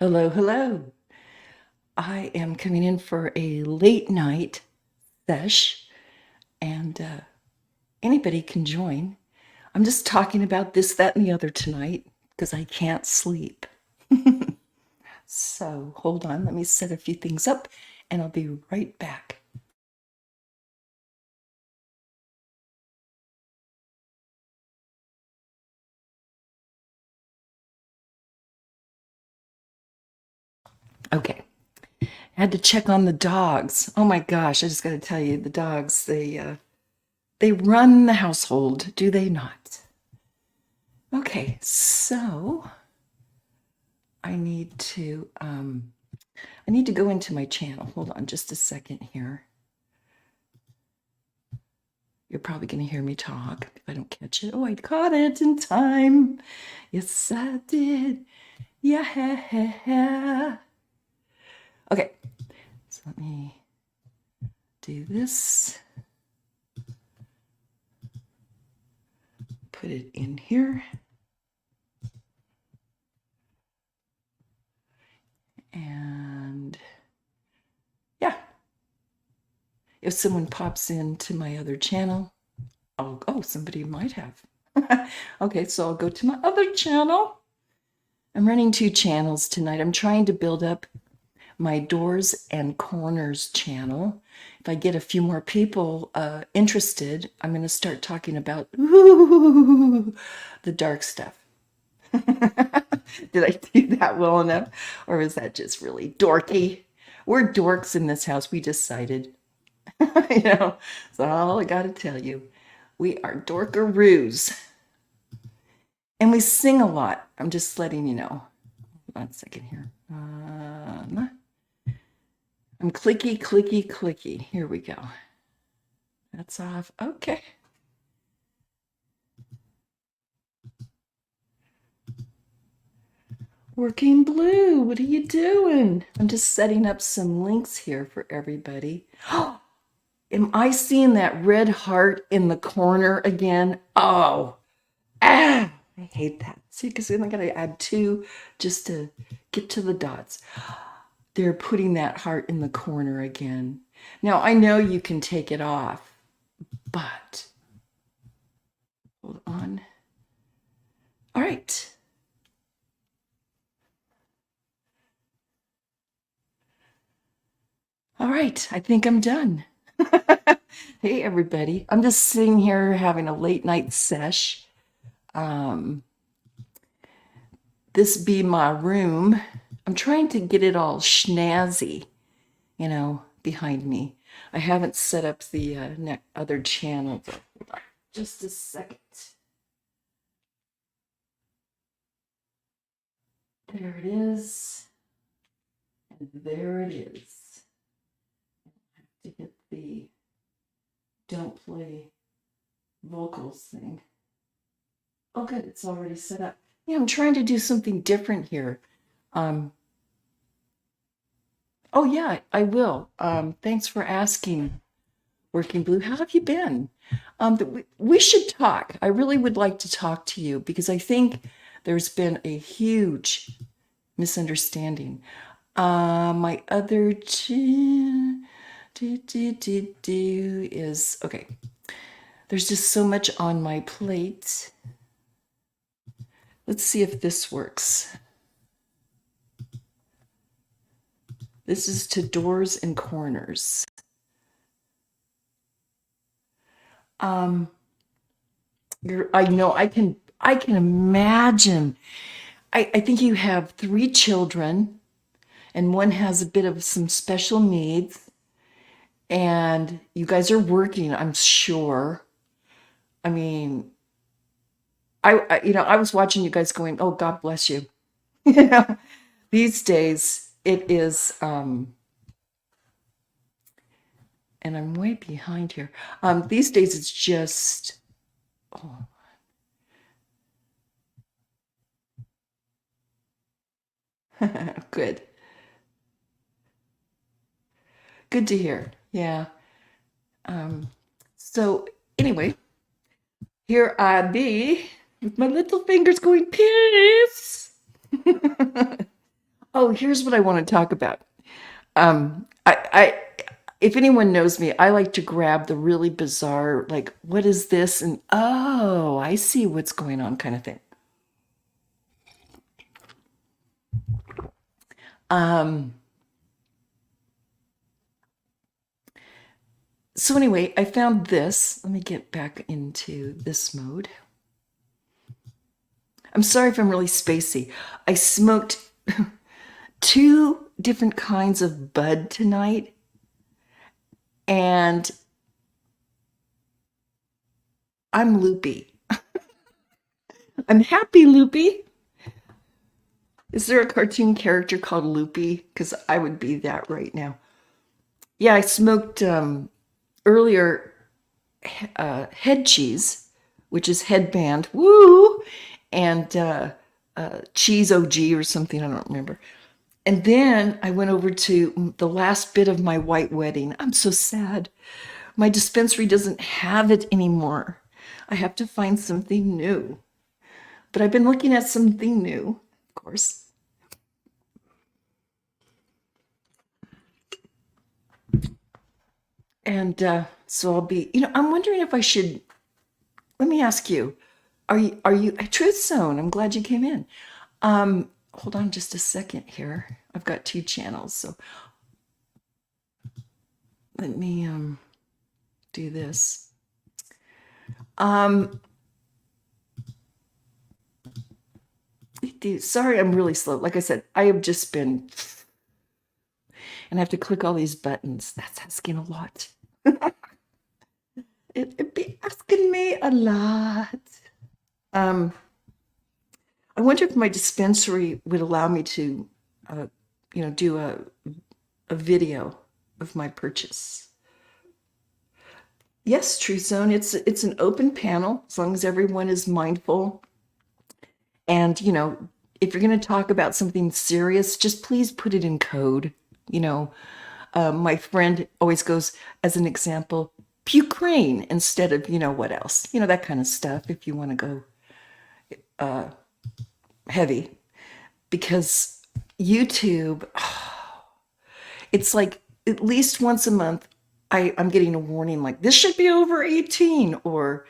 Hello, hello. I am coming in for a late night sesh, and anybody can join. I'm just talking about this, that, and the other tonight because I can't sleep. So hold on, let me set a few things up, and I'll be right back. Okay, I had to check on the dogs. Oh my gosh, I just got to tell you, the dogs, they run the household, do they not? Okay, so I need to go into my channel. Hold on just a second here. You're probably going to hear me talk if I don't catch it. Oh, I caught it in time. Yes, I did. Yeah. Okay, so let me do this. Put it in here. And yeah, if someone pops into my other channel, oh, somebody might have. Okay, so I'll go to my other channel. I'm running 2 channels tonight. I'm trying to build up my doors and corners channel. If I get a few more people interested, I'm going to start talking about the dark stuff. Did I do that well enough? Or was that just really dorky? We're dorks in this house, we decided. That's all I got to tell you. We are dorkaroos. And we sing a lot. I'm just letting you know. Hold on a second here. I'm clicky. Here we go. That's off. Okay. Working Blue, what are you doing? I'm just setting up some links here for everybody. Oh, am I seeing that red heart in the corner again? Oh, I hate that. See, because then I got to add 2 just to get to the dots. They're putting that heart in the corner again. Now, I know you can take it off, but hold on. All right. All right, I think I'm done. Hey, everybody. I'm just sitting here having a late night sesh. This be my room. I'm trying to get it all snazzy, behind me. I haven't set up the other channel. Hold on just a second. There it is. And there it is. I have to hit the don't play vocals thing. Oh, good. It's already set up. Yeah, I'm trying to do something different here. Oh, yeah, I will. Thanks for asking, Working Blue. How have you been? We should talk. I really would like to talk to you because I think there's been a huge misunderstanding. My other is okay. There's just so much on my plate. Let's see if this works. This is to doors and corners. I know I can imagine. I think you have 3 children, and one has a bit of some special needs, and you guys are working, I'm sure. I mean, I was watching you guys going, oh, God bless you. These days it is, and I'm way behind here. These days it's just, oh, good. Good to hear. Yeah. So anyway, here I be with my little fingers going, peace. Oh, here's what I want to talk about. I if anyone knows me, I like to grab the really bizarre, like, what is this? And oh, I see what's going on kind of thing. Um, so anyway, I found this. Let me get back into this mode. I'm sorry if I'm really spacey. I smoked two different kinds of bud tonight, and I'm loopy. I'm happy loopy. Is there a cartoon character called Loopy? Because I would be that right now. Yeah, I smoked earlier head cheese, which is headband, woo, and cheese OG or something, I don't remember. And then I went over to the last bit of my white wedding. I'm so sad. My dispensary doesn't have it anymore. I have to find something new. But I've been looking at something new, of course. And so I'll be, I'm wondering if I should, let me ask you, are you a Truth Zone? I'm glad you came in. Hold on just a second here. I've got two channels, so let me do this. Sorry, I'm really slow. Like I said, I have just been, and I have to click all these buttons. That's asking a lot. It'd be asking me a lot. Um, I wonder if my dispensary would allow me to, do a video of my purchase. Yes, True Zone. It's an open panel as long as everyone is mindful. And if you're going to talk about something serious, just please put it in code. My friend always goes as an example, Ukraine instead of what else, that kind of stuff. If you want to go heavy, because YouTube, it's like at least once a month, I'm getting a warning like this should be over 18, or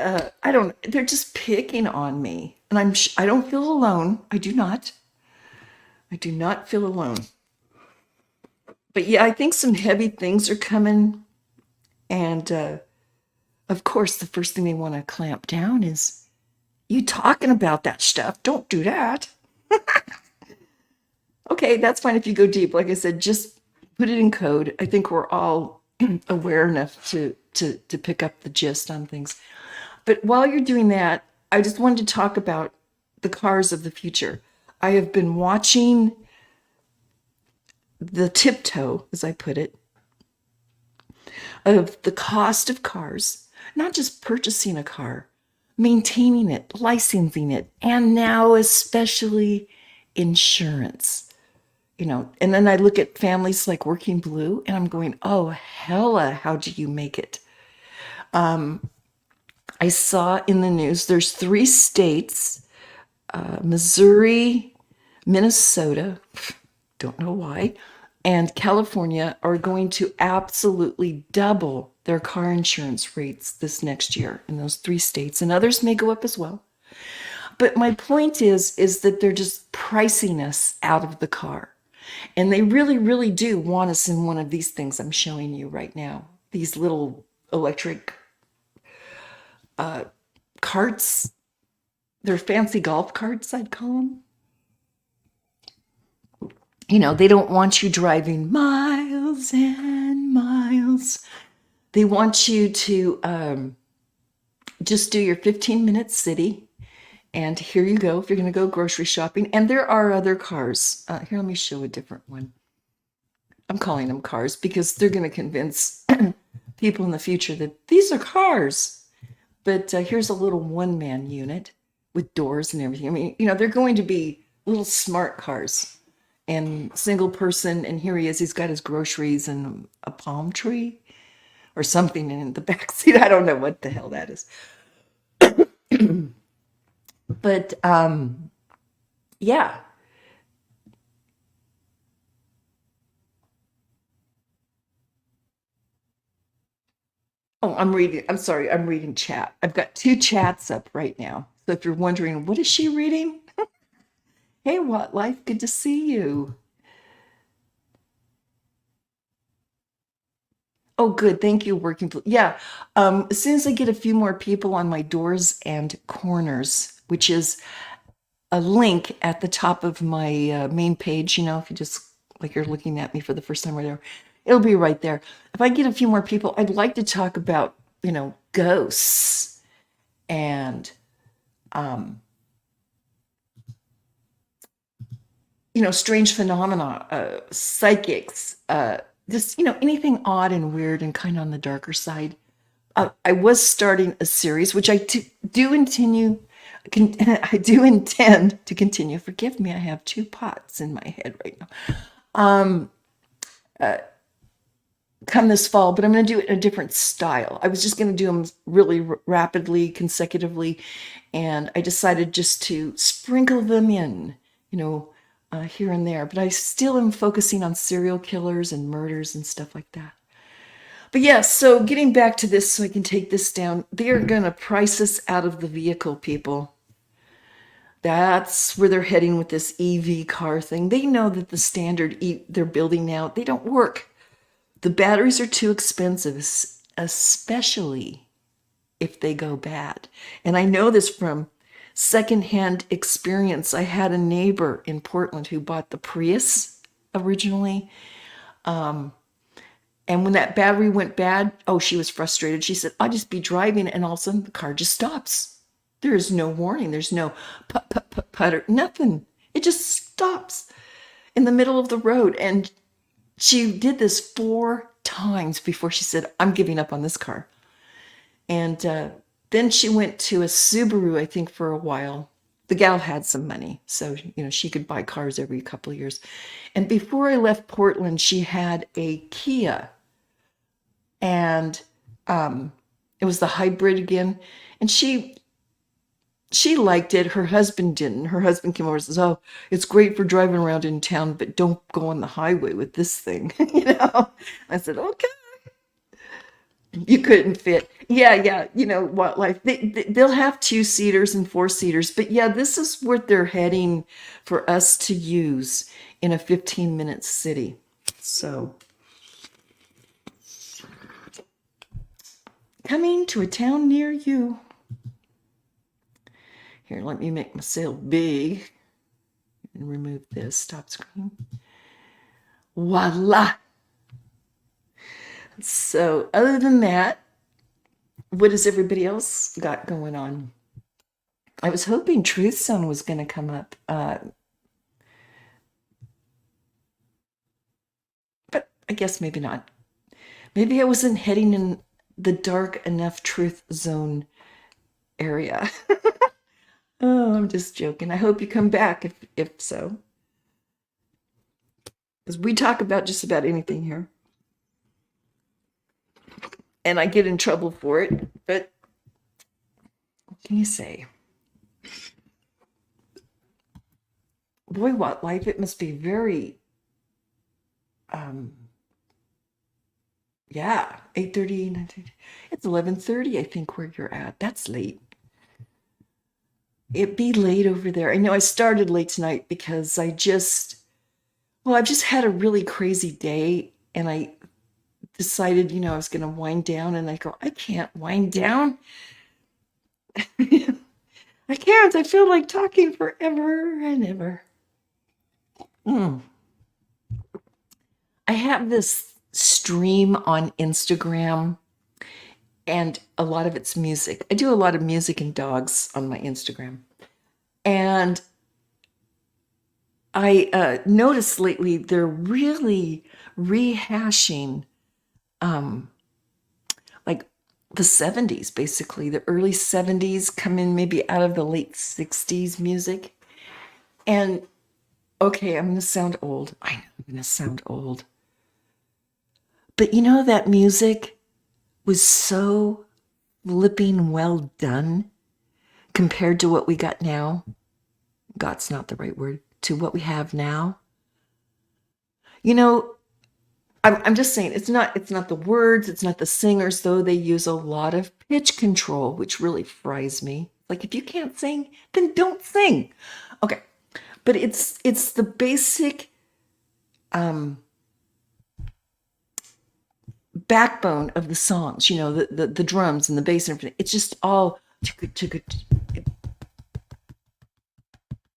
I don't. They're just picking on me, and I don't feel alone. I do not. I do not feel alone. But yeah, I think some heavy things are coming, and of course, the first thing they want to clamp down is you talking about that stuff. Don't do that. Okay, that's fine if you go deep. Like I said, just put it in code. I think we're all aware enough to pick up the gist on things. But while you're doing that, I just wanted to talk about the cars of the future. I have been watching the tiptoe, as I put it, of the cost of cars, not just purchasing a car, maintaining it, licensing it, and now especially insurance. And then I look at families like Working Blue and I'm going, oh, hella, how do you make it? I saw in the news there's 3 states, Missouri, Minnesota, don't know why, and California are going to absolutely double their car insurance rates this next year in those 3 states, and others may go up as well. But my point is that they're just pricing us out of the car. And they really, really do want us in one of these things I'm showing you right now. These little electric carts. They're fancy golf carts, I'd call them. They don't want you driving miles and miles. They want you to just do your 15-minute city. And here you go if you're going to go grocery shopping. And there are other cars. Here, let me show a different one. I'm calling them cars because they're going to convince people in the future that these are cars. But here's a little one-man unit with doors and everything. I mean, they're going to be little smart cars and single person. And here he is. He's got his groceries and a palm tree or something in the back seat. I don't know what the hell that is. But yeah, Oh, I'm sorry, I'm reading chat. I've got two chats up right now. So if you're wondering, what is she reading? Hey, what life? Good to see you. Oh, good. Thank you. Yeah. As soon as I get a few more people on my doors and corners, which is a link at the top of my main page, if you just like you're looking at me for the first time right there, it'll be right there. If I get a few more people, I'd like to talk about, ghosts and, um, strange phenomena, psychics, just, anything odd and weird and kind of on the darker side. I was starting a series, which do continue. I do intend to continue. Forgive me, I have two pots in my head right now. Um, Come this fall, but I'm going to do it in a different style. I was just going to do them really rapidly, consecutively, and I decided just to sprinkle them in, here and there. But I still am focusing on serial killers and murders and stuff like that. But yeah, so getting back to this so I can take this down, they are going to price us out of the vehicle, people. That's where they're heading with this EV car thing. They know that the standard they're building now, they don't work. The batteries are too expensive, especially if they go bad. And I know this from secondhand experience. I had a neighbor in Portland who bought the Prius originally. And when that battery went bad, oh, she was frustrated. She said, I'll just be driving and all of a sudden the car just stops. There is no warning. There's no putter, nothing. It just stops in the middle of the road. And she did this 4 times before she said, I'm giving up on this car. And then she went to a Subaru, I think, for a while. The gal had some money, so, she could buy cars every couple of years. And before I left Portland, she had a Kia. And it was the hybrid again. And she liked it. Her husband didn't. Her husband came over and says, oh, it's great for driving around in town, but don't go on the highway with this thing. I said, okay. You couldn't fit. Yeah. What life? They'll have 2-seaters and 4-seaters. But yeah, this is what they're heading for us to use in a 15-minute city. So coming to a town near you. Here, let me make myself big and remove this. Stop screen. Voila. So other than that, what has everybody else got going on? I was hoping Truth Zone was going to come up. But I guess maybe not. Maybe I wasn't heading in the dark enough Truth Zone area. Oh, I'm just joking. I hope you come back if so. Because we talk about just about anything here. And I get in trouble for it, but what can you say? Boy, what life, it must be very, yeah, 8:30, 9:30. It's 11:30, I think, where you're at. That's late. It'd be late over there. I know I started late tonight because I've just had a really crazy day, and I decided, I was going to wind down, and I go, I can't wind down. I can't. I feel like talking forever and ever. I have this stream on Instagram, and a lot of it's music. I do a lot of music and dogs on my Instagram. And I noticed lately they're really rehashing like the 70s, basically. The early 70s come in maybe out of the late 60s music. And okay, I'm going to sound old. I know I'm going to sound old. But that music was so flipping well done compared to what we got now. Got's not the right word. To what we have now. I'm just saying it's not the words, it's not the singers, though they use a lot of pitch control, which really fries me. Like if you can't sing, then don't sing. Okay. But it's the basic backbone of the songs, you know, the drums and the bass and everything. It's just all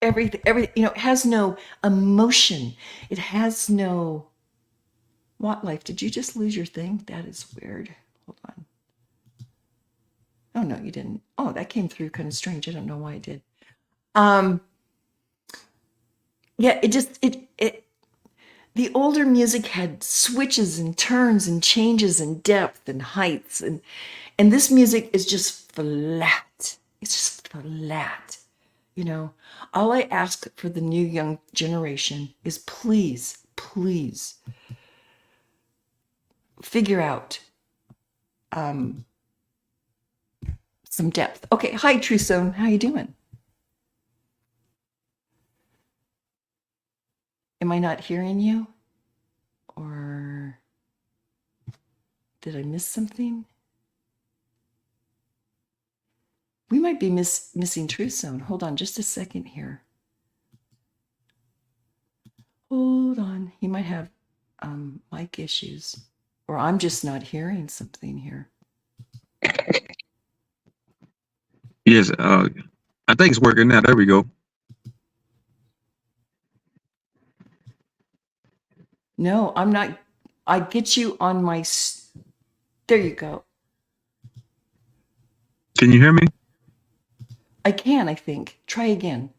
everything, you know, it has no emotion. It has no. What life? Did you just lose your thing? That is weird. Hold on. Oh no, you didn't. Oh, that came through kind of strange. I don't know why it did. Yeah, it the older music had switches and turns and changes and depth and heights, and this music is just flat. It's just flat. You know, all I ask for the new young generation is please, please figure out some depth. Okay, hi Trusone, how you doing? Am I not hearing you? Or did I miss something? We might be missing Trusone. Hold on just a second here. Hold on. He might have mic issues. Or I'm just not hearing something here. Yes, I think it's working now. There we go. No, I'm not. I get you on my. There you go. Can you hear me? I can, I think. Try again.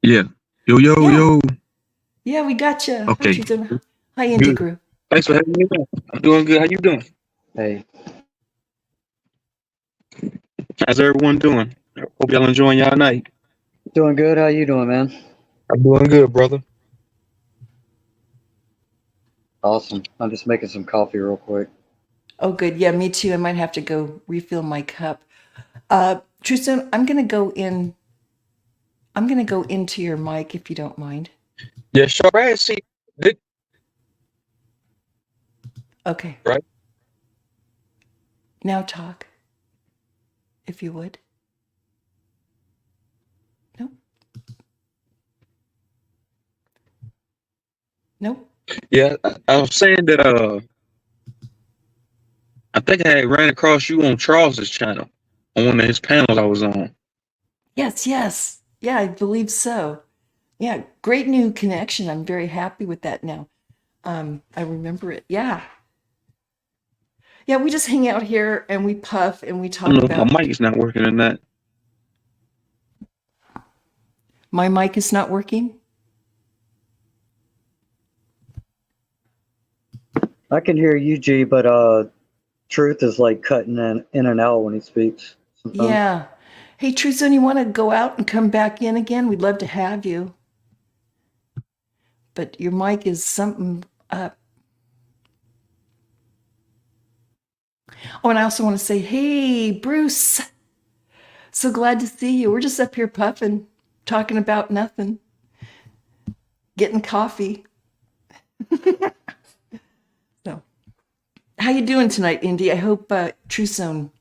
Yeah. Yo, yo, Yeah. yo. Yeah, we got you. Okay. Hi, Trusone. Hi, Indie Group. Thanks for having me on. I'm doing good. How you doing? Hey, How's everyone doing? Hope y'all enjoying y'all night. doing good. How you doing, man? I'm doing good, brother. Awesome. I'm just making some coffee real quick. Oh, good. Yeah, me too. I might have to go refill my cup. Trusone, I'm gonna go in. I'm gonna go into your mic if you don't mind. Yeah, sure. I see. Okay. Right. Now talk, if you would. Nope. Nope. Yeah, I was saying that I think I had ran across you on Charles's channel on one of his panels I was on. Yes, yes. Yeah, I believe so. Yeah, great new connection. I'm very happy with that now. I remember it. Yeah. Yeah, we just hang out here and we puff and we I talk don't know if about. my mic is not working or not. My mic is not working? I can hear you, G, but Truth is like cutting in and out when he speaks. Sometimes. Yeah. Hey, Truzone, you want to go out and come back in again? We'd love to have you. But your mic is something up. Oh, and I also want to say, hey, Bruce. So glad to see you. We're just up here puffing, talking about nothing, getting coffee. So, how you doing tonight, Indy? I hope Trusone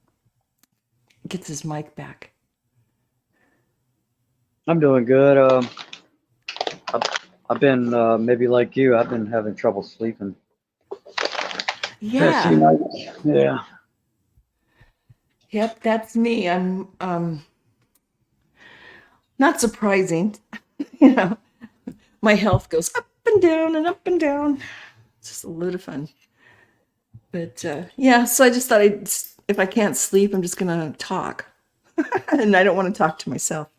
gets his mic back. I'm doing good. I've been maybe like you. I've been having trouble sleeping. Yeah. Yeah. Yep, that's me. I'm not surprising. You know, my health goes up and down and up and down. It's just a load of fun. But yeah, so I just thought if I can't sleep, I'm just gonna talk. And I don't want to talk to myself.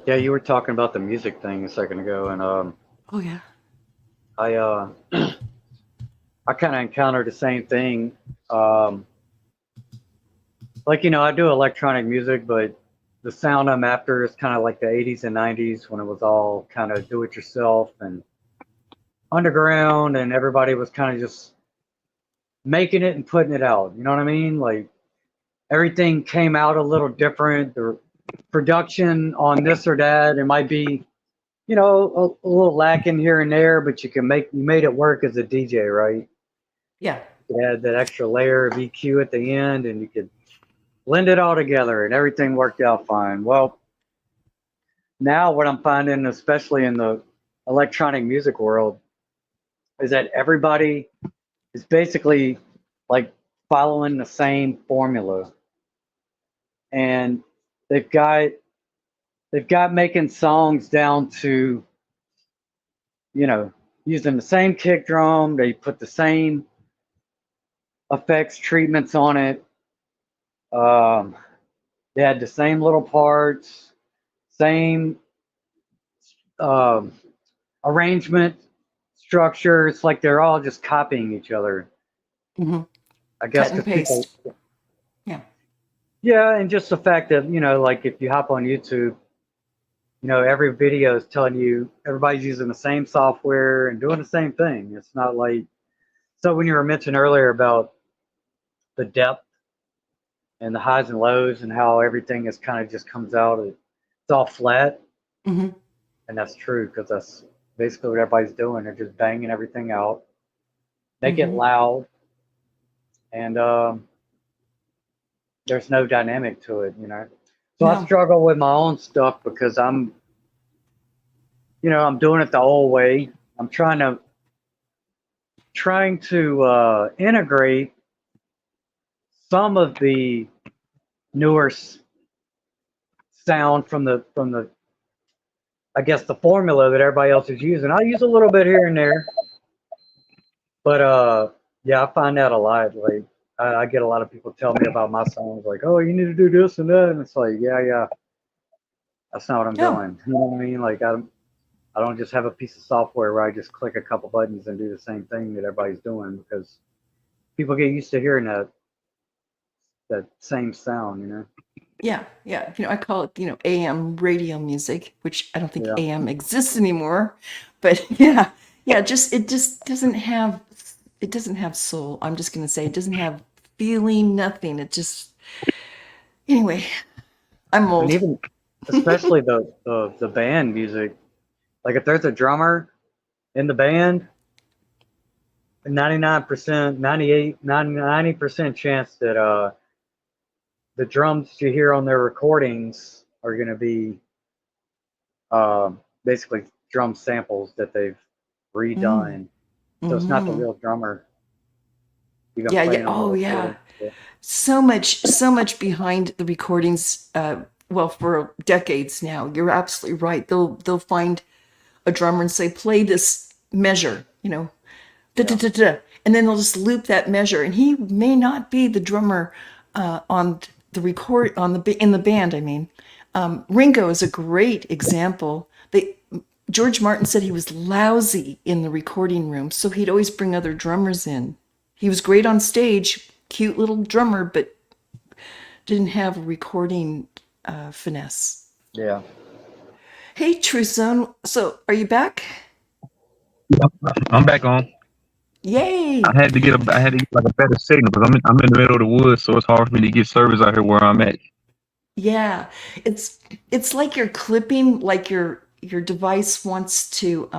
Yeah, you were talking about the music thing a second ago, and Oh yeah. I I kind of encountered the same thing. Like, you know, I do electronic music, but the sound I'm after is kind of like the 80s and 90s when it was all kind of do it yourself and underground, and everybody was kind of just making it and putting it out. You know what I mean? Like everything came out a little different. The production on this or that, it might be a little lacking here and there, but you made it work as a DJ, right? Yeah. You had that extra layer of EQ at the end, and you could blend it all together, and everything worked out fine. Well, now what I'm finding, especially in the electronic music world, is that everybody is basically like following the same formula, and they've got they've got making songs down to, you know, using the same kick drum. They put the same effects treatments on it. Um, they had the same little parts, same um, arrangement structure. It's like they're all just copying each other. Hmm. I guess Cut and because people, paste. Yeah. yeah, and just the fact that, like if you hop on YouTube, every video is telling you everybody's using the same software and doing the same thing. It's not like, so when you were mentioning earlier about the depth and the highs and lows and how everything is kind of just comes out, it's all flat. Hmm. And that's true because that's basically what everybody's doing. They're just banging everything out, make it Hmm. loud, and there's no dynamic to it. So I No. struggle with my own stuff because I'm doing it the old way. I'm trying to integrate some of the newer sound from the I guess the formula that everybody else is using. I use a little bit here and there, but yeah, I find that a lot. Like I get a lot of people tell me about my songs, like, "Oh, you need to do this and that," and it's like, yeah, yeah, that's not what I'm No. doing. You know what I mean? Like I don't just have a piece of software where I just click a couple buttons and do the same thing that everybody's doing because people get used to hearing that same sound. Yeah. Yeah. I call it, AM radio music, which I don't think Yeah. AM exists anymore. But yeah. Yeah. It just doesn't have soul. I'm just going to say it doesn't have feeling, nothing. It just, anyway, I'm And old. even especially the band music. Like if there's a drummer in the band, 99%, 98, 90% chance that the drums you hear on their recordings are going to be basically drum samples that they've Mm. redone. So it's not the Hmm. real drummer even Yeah. Yeah. playing on the Oh, yeah. recording. Yeah. So much behind the recordings. Well, for decades now. You're absolutely right. They'll find a drummer and say, play this measure, da, da, Yeah. da, da. And then they'll just loop that measure. And he may not be the drummer on the record in the band. I mean, Ringo is a great example. George Martin said he was lousy in the recording room, so he'd always bring other drummers in. He was great on stage, cute little drummer, but didn't have a recording finesse. Yeah. Hey, True Zone. So, are you back? I'm back on. Yay! I had to get like a better signal because I'm in the middle of the woods, so it's hard for me to get service out here where I'm at. Yeah, it's like you're clipping, like your device wants to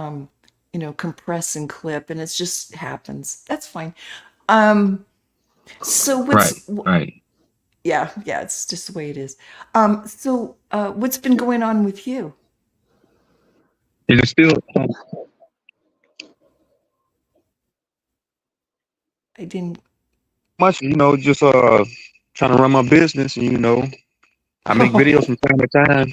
compress and clip, and it just happens. That's fine. Um, so Right, right. yeah, yeah, it's just the way it is. So what's been going on with you? Is it still I didn't. much? Just trying to run my business, and I make videos from time to time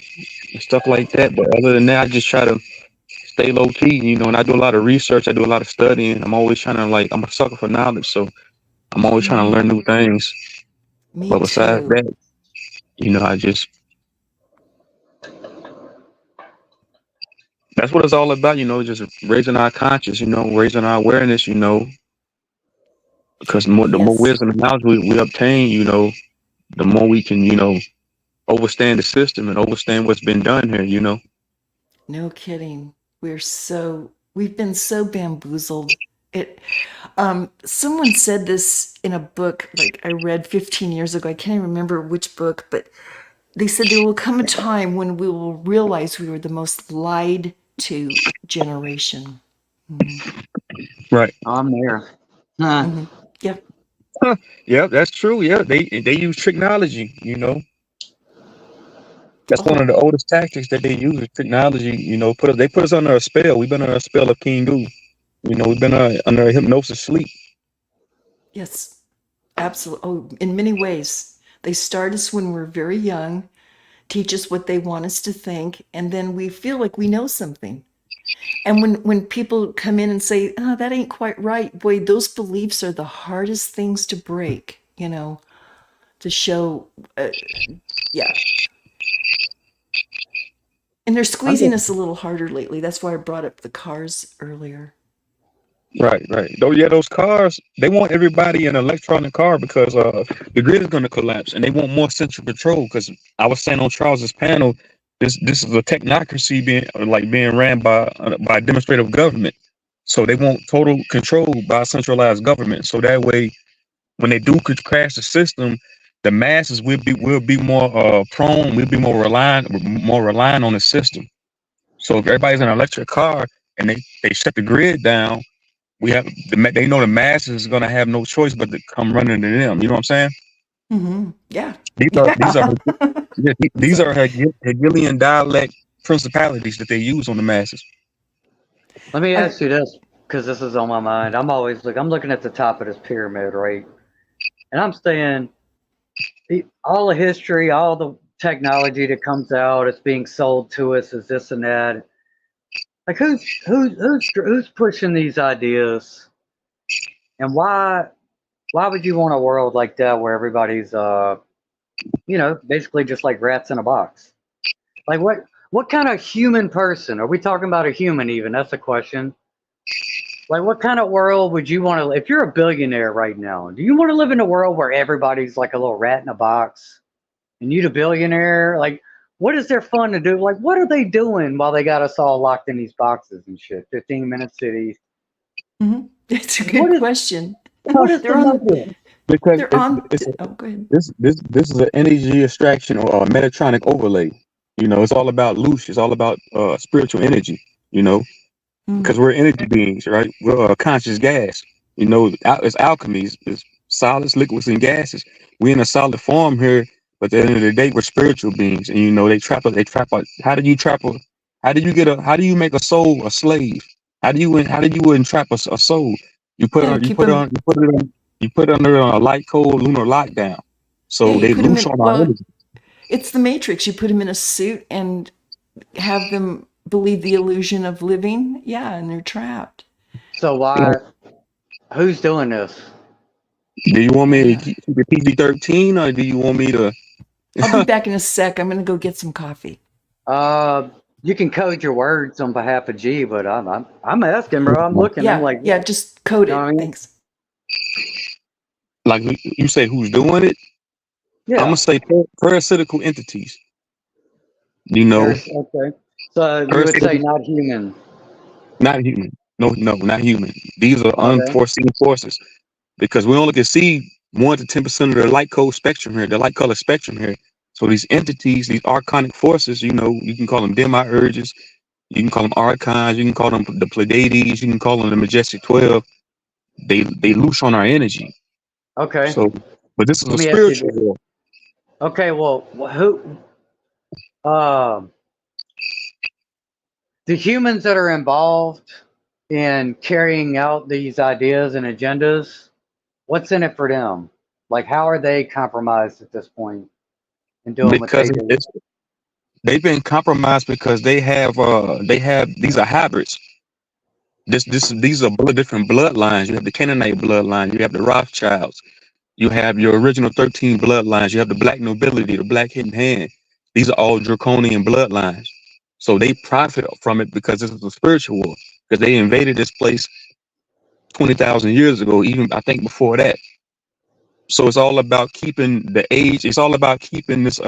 and stuff like that. But other than that, I just try to stay low key, and I do a lot of research. I do a lot of studying. I'm always trying to I'm a sucker for knowledge, so I'm always trying to learn new things. Me But besides too. that, I just that's what it's all about, just raising our conscience, raising our awareness, because the more Yes. wisdom and knowledge we obtain, the more we can, overstand the system and overstand what's been done here. No kidding. We've been so bamboozled. It someone said this in a book like I read 15 years ago. I can't even remember which book, but they said there will come a time when we will realize we were the most lied to generation. Mhm. Right. I'm there. Huh. Mhm. Yeah. Yeah, that's true. Yeah, they use technology. That's one Oh, of the oldest tactics that they use is technology. They put us under a spell. We've been under a spell of King Goo. We've been under a hypnosis sleep. yes. Absolutely. Oh, in many ways. They start us when we're very young, teach us what they want us to think, and then we feel like we know something. And when people come in and say, "Oh, that ain't quite right," boy, those beliefs are the hardest things to break. To show, yeah. And they're I'm squeezing just, us a little harder lately. That's why I brought up the cars earlier. right. Though, yeah, those cars, they want everybody in an electronic car because the grid is going to collapse, and they want more central control. Because I was saying on Charles's panel, this is a technocracy being ran by demonstrative government. So they want total control by centralized government. So that way, when they do crash the system, the masses will be more prone. We'll be more reliant on the system. So if everybody's in an electric car and they shut the grid down, they know the masses is gonna have no choice but to come running to them. You know what I'm saying? Yeah. These are Yeah. yeah, these So, are Hegelian dialect principalities that they use on the masses. Let me I, ask you this, because this is on my mind. I'm looking at the top of this pyramid, right? And I'm saying all the history, all the technology that comes out, it's being sold to us as this and that. Like who's pushing these ideas, and why would you want a world like that where everybody's basically just like rats in a box? Like what kind of human person are we talking about? A human even? That's a question. Like, what kind of world would you want to? If you're a billionaire right now, do you want to live in a world where everybody's like a little rat in a box, and you the billionaire? Like, what is there fun to do? Like, what are they doing while they got us all locked in these boxes and shit? 15-minute cities. it's a good What is question. what is the they're on. motive? Because They're on. Oh, go ahead. this is an energy extraction or a Metatronic overlay. It's all about Lush. It's all about spiritual energy. You know, because Mm. we're energy beings, right? We're a conscious gas. It's alchemy. It's solids, liquids, and gases. We're in a solid form here, but at the end of the day, we're spiritual beings. And they trap us. They trap us. How do you trap a? How do you make a soul a slave? How do you entrap a soul? You put Yeah, you on. You keep put them. on. You put it on. You put it under a light, cold lunar lockdown. Yeah, So you they put them loose in. on our Well, energy. it's the Matrix. You put them in a suit and have them believe the illusion of living. Yeah, and they're trapped. So Like, why? Who's doing this? do you want me to Yeah. keep it PG-13 or do you want me to? I'll be back in a sec. I'm going to go get some coffee. Uh, you can code your words on behalf of G, but I'm asking, bro. I'm looking. I'm Yeah, like, yeah, you just code know what it. I mean? Thanks. Like you say, who's doing it? I'm gonna Yeah. say parasitical entities. You know, Okay. So you would say parasitical, not human. not human. No, no, not human. These are Okay. unforeseen forces because we only can see 1 to 10% of the light code spectrum here, the light color spectrum here. So these entities, these archonic forces, you can call them demiurges, you can call them archons, you can call them the Pleiades, you can call them the majestic 12. They loose on our energy. Okay. So, but this is Let a me ask you spiritual this. war. Okay. Well, who? Um, the humans that are involved in carrying out these ideas and agendas, what's in it for them? Like, how are they compromised at this point in doing what Because they do? they've been compromised because they have these are hybrids. These are different bloodlines. You have the Canaanite bloodline. You have the Rothschilds. You have your original 13 bloodlines. You have the black nobility, the black hidden hand. These are all draconian bloodlines. So they profit from it because this is a spiritual war. Because they invaded this place 20,000 years ago, even I think before that. So it's all about keeping the age. It's all about keeping this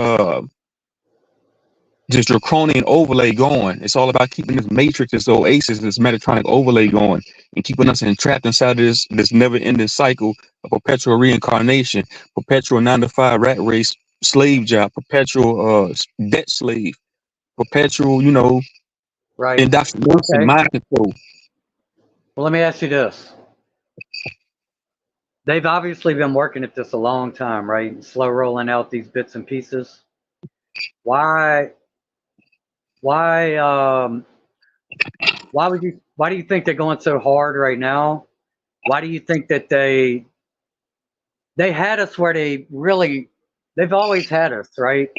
draconian overlay going. It's all about keeping this matrix, this oasis, this Metatronic overlay going, and keeping us entrapped inside of this never-ending cycle of perpetual reincarnation, perpetual 9 to 5 rat race, slave job, perpetual debt slave, perpetual, Right. indoctrination, Okay. mind control. Well, let me ask you this. They've obviously been working at this a long time, right? Slow rolling out these bits and pieces. Why, why, why do you think they're going so hard right now? Why do you think that they had us where they've always had us, right?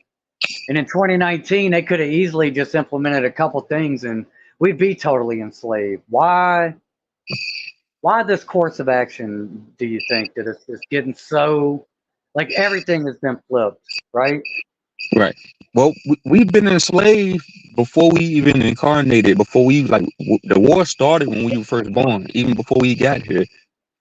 And in 2019, they could have easily just implemented a couple things and we'd be totally enslaved. Why this course of action do you think that it's getting so like everything has been flipped, right? Right. Well, we've been enslaved before we even incarnated. Before we the war started when we were first born. Even before we got here,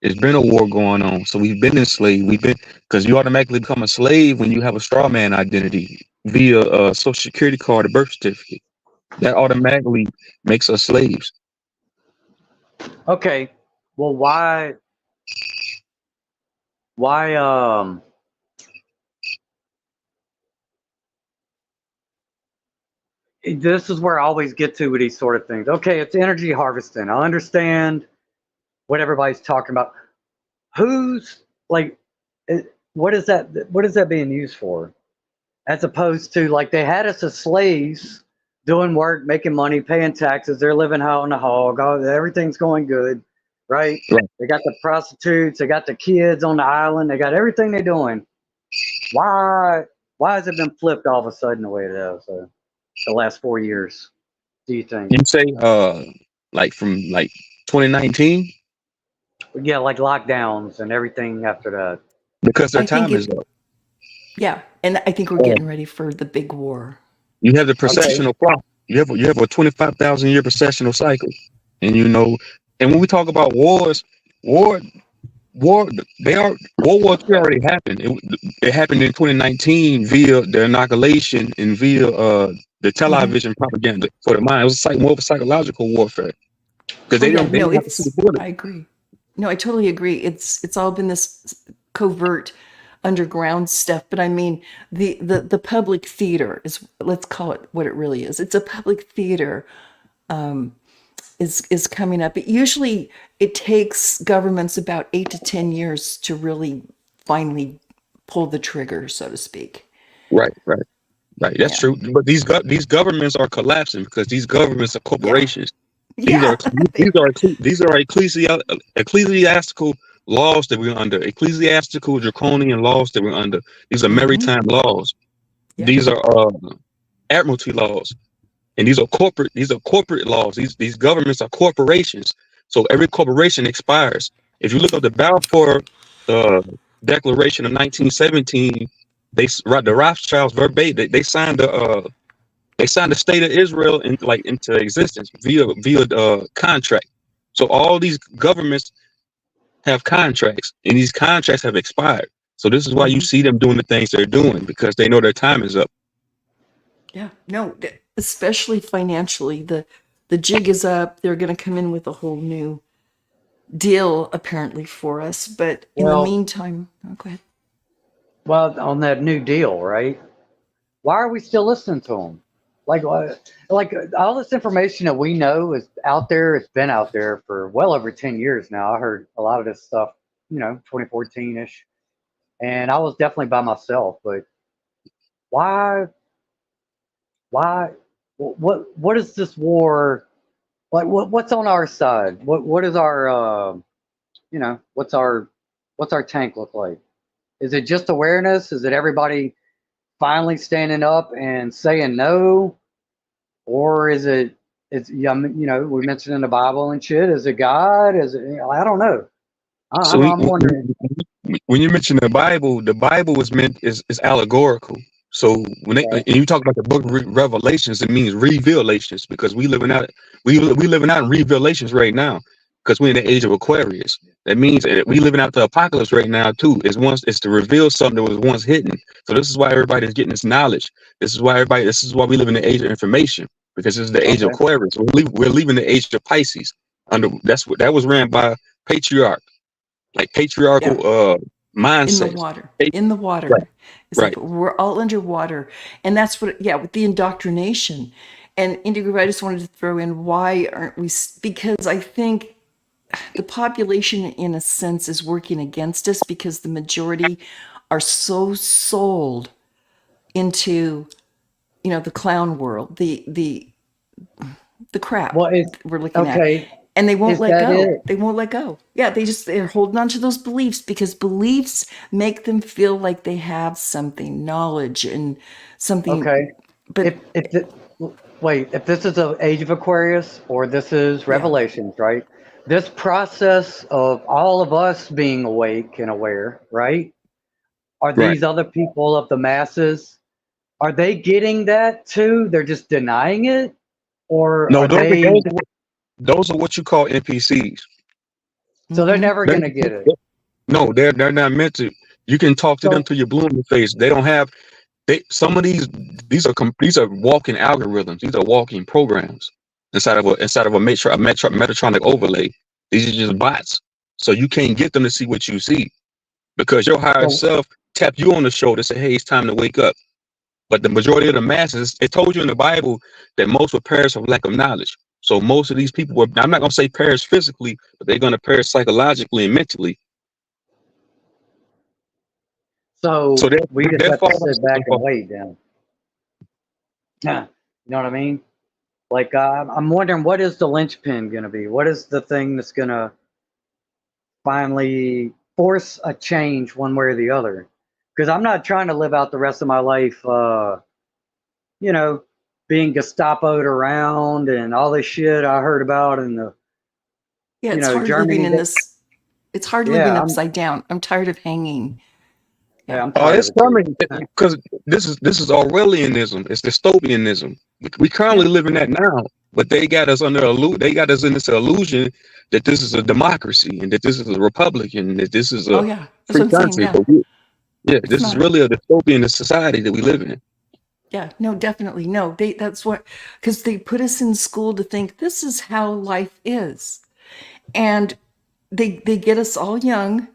there's been a war going on. So we've been enslaved. We've been because you automatically become a slave when you have a straw man identity via a social security card, a birth certificate. That automatically makes us slaves. Okay. Well, why this is where I always get to with these sort of things. Okay, it's energy harvesting. I understand what everybody's talking about. Who's like what is that being used for? As opposed to like they had us as slaves doing work, making money, paying taxes. They're living out on the hog. Everything's going good, right? Right. They got the prostitutes, they got the kids on the island, they got everything they're doing. Why? Why has it been flipped all of a sudden the way it has the last 4 years? Do you think? You say like from like 2019 Yeah, like lockdowns and everything after that. because their I think time is it, up. yeah. And I think we're Uh, getting ready for the big war. you have the Okay. processional clock. You have a 25,000 year processional cycle, and and when we talk about wars, war war they are World War III already happened. It happened in 2019 via the inoculation and via the Hmm. television propaganda for the mind. It was more of a psychological warfare because Oh yeah, they no, didn't have to see the it's bullet. I agree. No, I totally agree. It's all been this covert underground stuff, but I mean the public theater is, let's call it what it really is. It's a public theater is coming up. It takes governments about 8 to 10 years to really finally pull the trigger, so to speak. Right, right, right. That's Yeah. true. But these governments are collapsing because these governments are Yeah. corporations. These are Yeah. these They are are. these are ecclesiastical laws that we're under. Ecclesiastical draconian laws that we're under. These are Hmm. maritime laws. Yeah. These are admiralty laws, and these are corporate laws. These governments are corporations. So every corporation expires. If you look up the Balfour uh, Declaration of 1917, the Rothschilds verbatim they signed the state of Israel into existence via contract. So all these governments have contracts, and these contracts have expired. So this is why you Hmm. see them doing the things they're doing because they know their time is up. Yeah. No, especially financially, the jig is up. They're going to come in with a whole new deal apparently for us. But in the Well, meantime, oh, go ahead. on that new deal, right? Why are we still listening to them? Like all this information that we know is out there. It's been out there for well over 10 years now. I heard a lot of this stuff, 2014 ish, and I was definitely by myself. But why, why, what is this war like? What's on our side? What is our, what's our tank look like? Is it just awareness? Is it everybody finally standing up and saying no? Or is it's yeah, we mentioned in the Bible and shit. Is it God? Is it, I don't know. So I'm wondering. when you mention the Bible was meant is allegorical. So and Right. you talk about the book of Revelations, it means revelations because we living out in revelations right now because we're in the age of Aquarius. That means that we living out the apocalypse right now too. It's to reveal something that was once hidden. So this is why everybody's getting this knowledge. This is why we live in the age of information because this is the age of Okay. Aquarius. We're leaving the age of Pisces. That was ran by patriarch like Yeah. patriarchal In the mindsets. water. Pa- In the Right, water. It's like right, we're all underwater. And that's what, yeah, with the indoctrination. And Indigo, I just wanted to throw in, why aren't we? Because I think the population, in a sense, is working against us because the majority are so sold into, the clown world, the crap Well, is we're looking at, okay. and they won't Is let that go. it? They won't let go. Yeah, they're holding on to those beliefs because beliefs make them feel like they have something, knowledge and something. Okay. But If the, wait, if this is the age of Aquarius or this is yeah, Revelations, right? This process of all of us being awake and aware, right? Are Right. these other people of the masses, are they getting that too? They're just denying it? Or No, are they, those are what you call NPCs. so they're mm-hmm. never They're, going to get it? no, they're not meant to. You can talk to them So, till you're blue in the face. They don't have some of these are walking algorithms. These are walking programs inside of a Metatronic overlay. These are just bots. So you can't get them to see what you see because your higher so, self tap you on the shoulder, say, "Hey, it's time to wake up." But the majority of the masses, it told you in the Bible that most will perish of lack of knowledge. So most of these people were, I'm not going to say perish physically, but they're going to perish psychologically and mentally. So so we just they're have to falling sit back and for. wait then. Yeah. You know what I mean? Like, I'm wondering, what is the linchpin going to be? What is the thing that's going to finally force a change one way or the other? Because I'm not trying to live out the rest of my life, you know, being Gestapoed around and all this shit I heard about in the, Yeah, it's hard living Germany. in this. It's hard living Yeah, upside down. I'm tired of hanging. Yeah. I'm Oh, tired of it's it too. coming because this is Orwellianism. It's dystopianism. We Yeah. currently live in that now, but they got us they got us in this illusion that this is a democracy and that this is a republic and that this is Oh a yeah. That's free what I'm saying. country. Yeah. But yeah, It's this is not. really a dystopian society that we live in. Yeah. No, definitely. No, that's what, because they put us in school to think this is how life is. And they get us all young.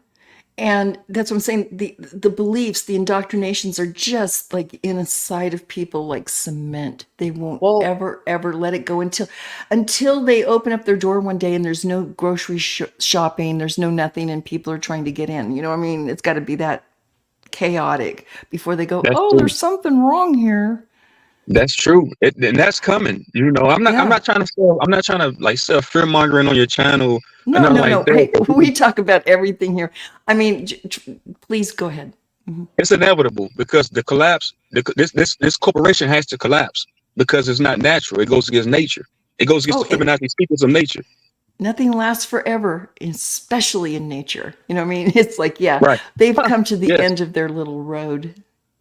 And that's what I'm saying. The beliefs, the indoctrinations are just like inside of people like cement. They won't Well, ever let it go until they open up their door one day and there's no grocery shopping, there's no nothing, and people are trying to get in. You know what I mean? It's got to be that chaotic before they go, That's oh, true. there's something wrong here. That's true. And that's coming. I'm Yeah. not trying to sell. I'm not trying to like sell fear mongering on your channel or No, nothing no, like no. that. Hey, But we talk about everything here. I mean, please go ahead. Mhm. it's inevitable because the collapse, this corporation has to collapse because it's not natural. It goes against nature. It goes against Oh, the Fibonacci sequence of nature. nothing lasts forever, especially in nature. You know what I mean? It's like, yeah, Right. they've come to the Yes. end of their little road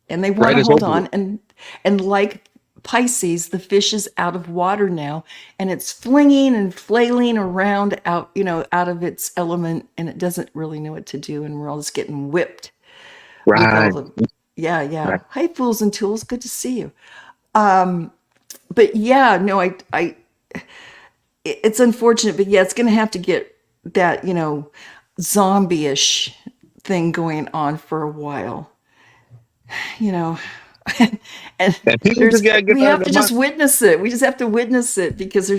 and they want Right. to It's hold over with. on. And like Pisces, the fish is out of water now and it's flinging and flailing around out, out of its element, and it doesn't really know what to do. And we're all just getting whipped with all Right. the, yeah, yeah. Right. Hi, fools and tools. Good to see you. But yeah, no, it's unfortunate, but yeah, it's going to have to get that, zombie-ish thing going on for a while, you know. And And people just gotta get we out of have the to mind. just witness it. We just have to witness it because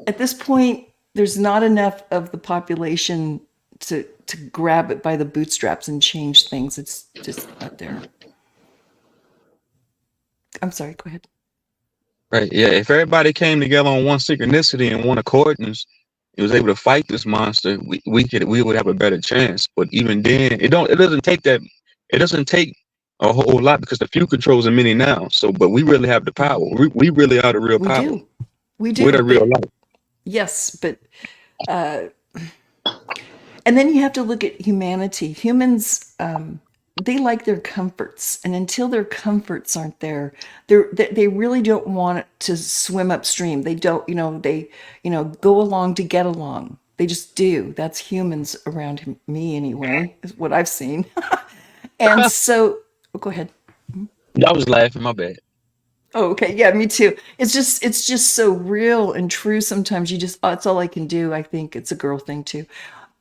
at this point, there's not enough of the population to grab it by the bootstraps and change things. It's just not there. I'm sorry, go ahead. Right. Yeah. If everybody came together on one synchronicity and one accordance, it was able to fight this monster, we would have a better chance. But even then, it doesn't take that. It doesn't take a whole lot because the few controls the many now. So, but we really have the power. We really are the real We power. do. We We're do. the real But life. yes, but and then you have to look at humanity. Humans, they like their comforts, and until their comforts aren't there, they really don't want to swim upstream. They don't, they, go along to get along. They just do. That's humans around me anyway, is what I've seen. And so, oh, go ahead. I was laughing. My bad. Oh, okay. Yeah, me too. It's just so real and true. Sometimes you just, oh, it's all I can do. I think it's a girl thing too.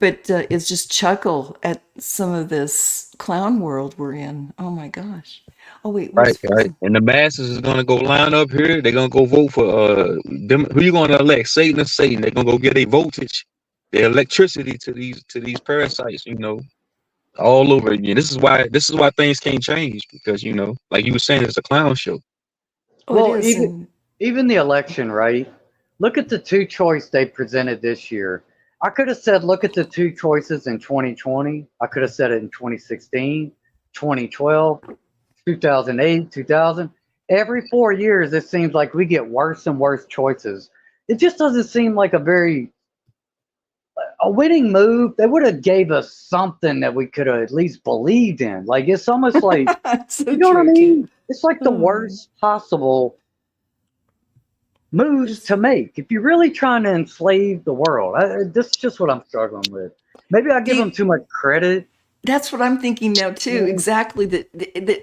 but it's just chuckle at some of this clown world we're in. Oh my gosh. Oh wait, Right, where's right. And the masses is gonna go line up here. They're gonna go vote for them. Who you gonna elect? Satan or Satan? They're gonna go get a voltage, their electricity to these parasites. All over again. This is why things can't change because like you were saying, it's a clown show. oh it Well, is even the election, right? Look at the two choice they presented this year. I could have said, look at the two choices in 2020. I could have said it in 2016, 2012, 2008, 2000. Every 4 years, it seems like we get worse and worse choices. It just doesn't seem like a winning move. They would have gave us something that we could have at least believed in. Like it's almost like, so you know what I true too. mean? It's like the Oh man. worst possible moves It's to make if you're really trying to enslave the world. This is just what I'm struggling with. Maybe I do give you, them too much credit. that's what I'm thinking now too. Yeah. Exactly that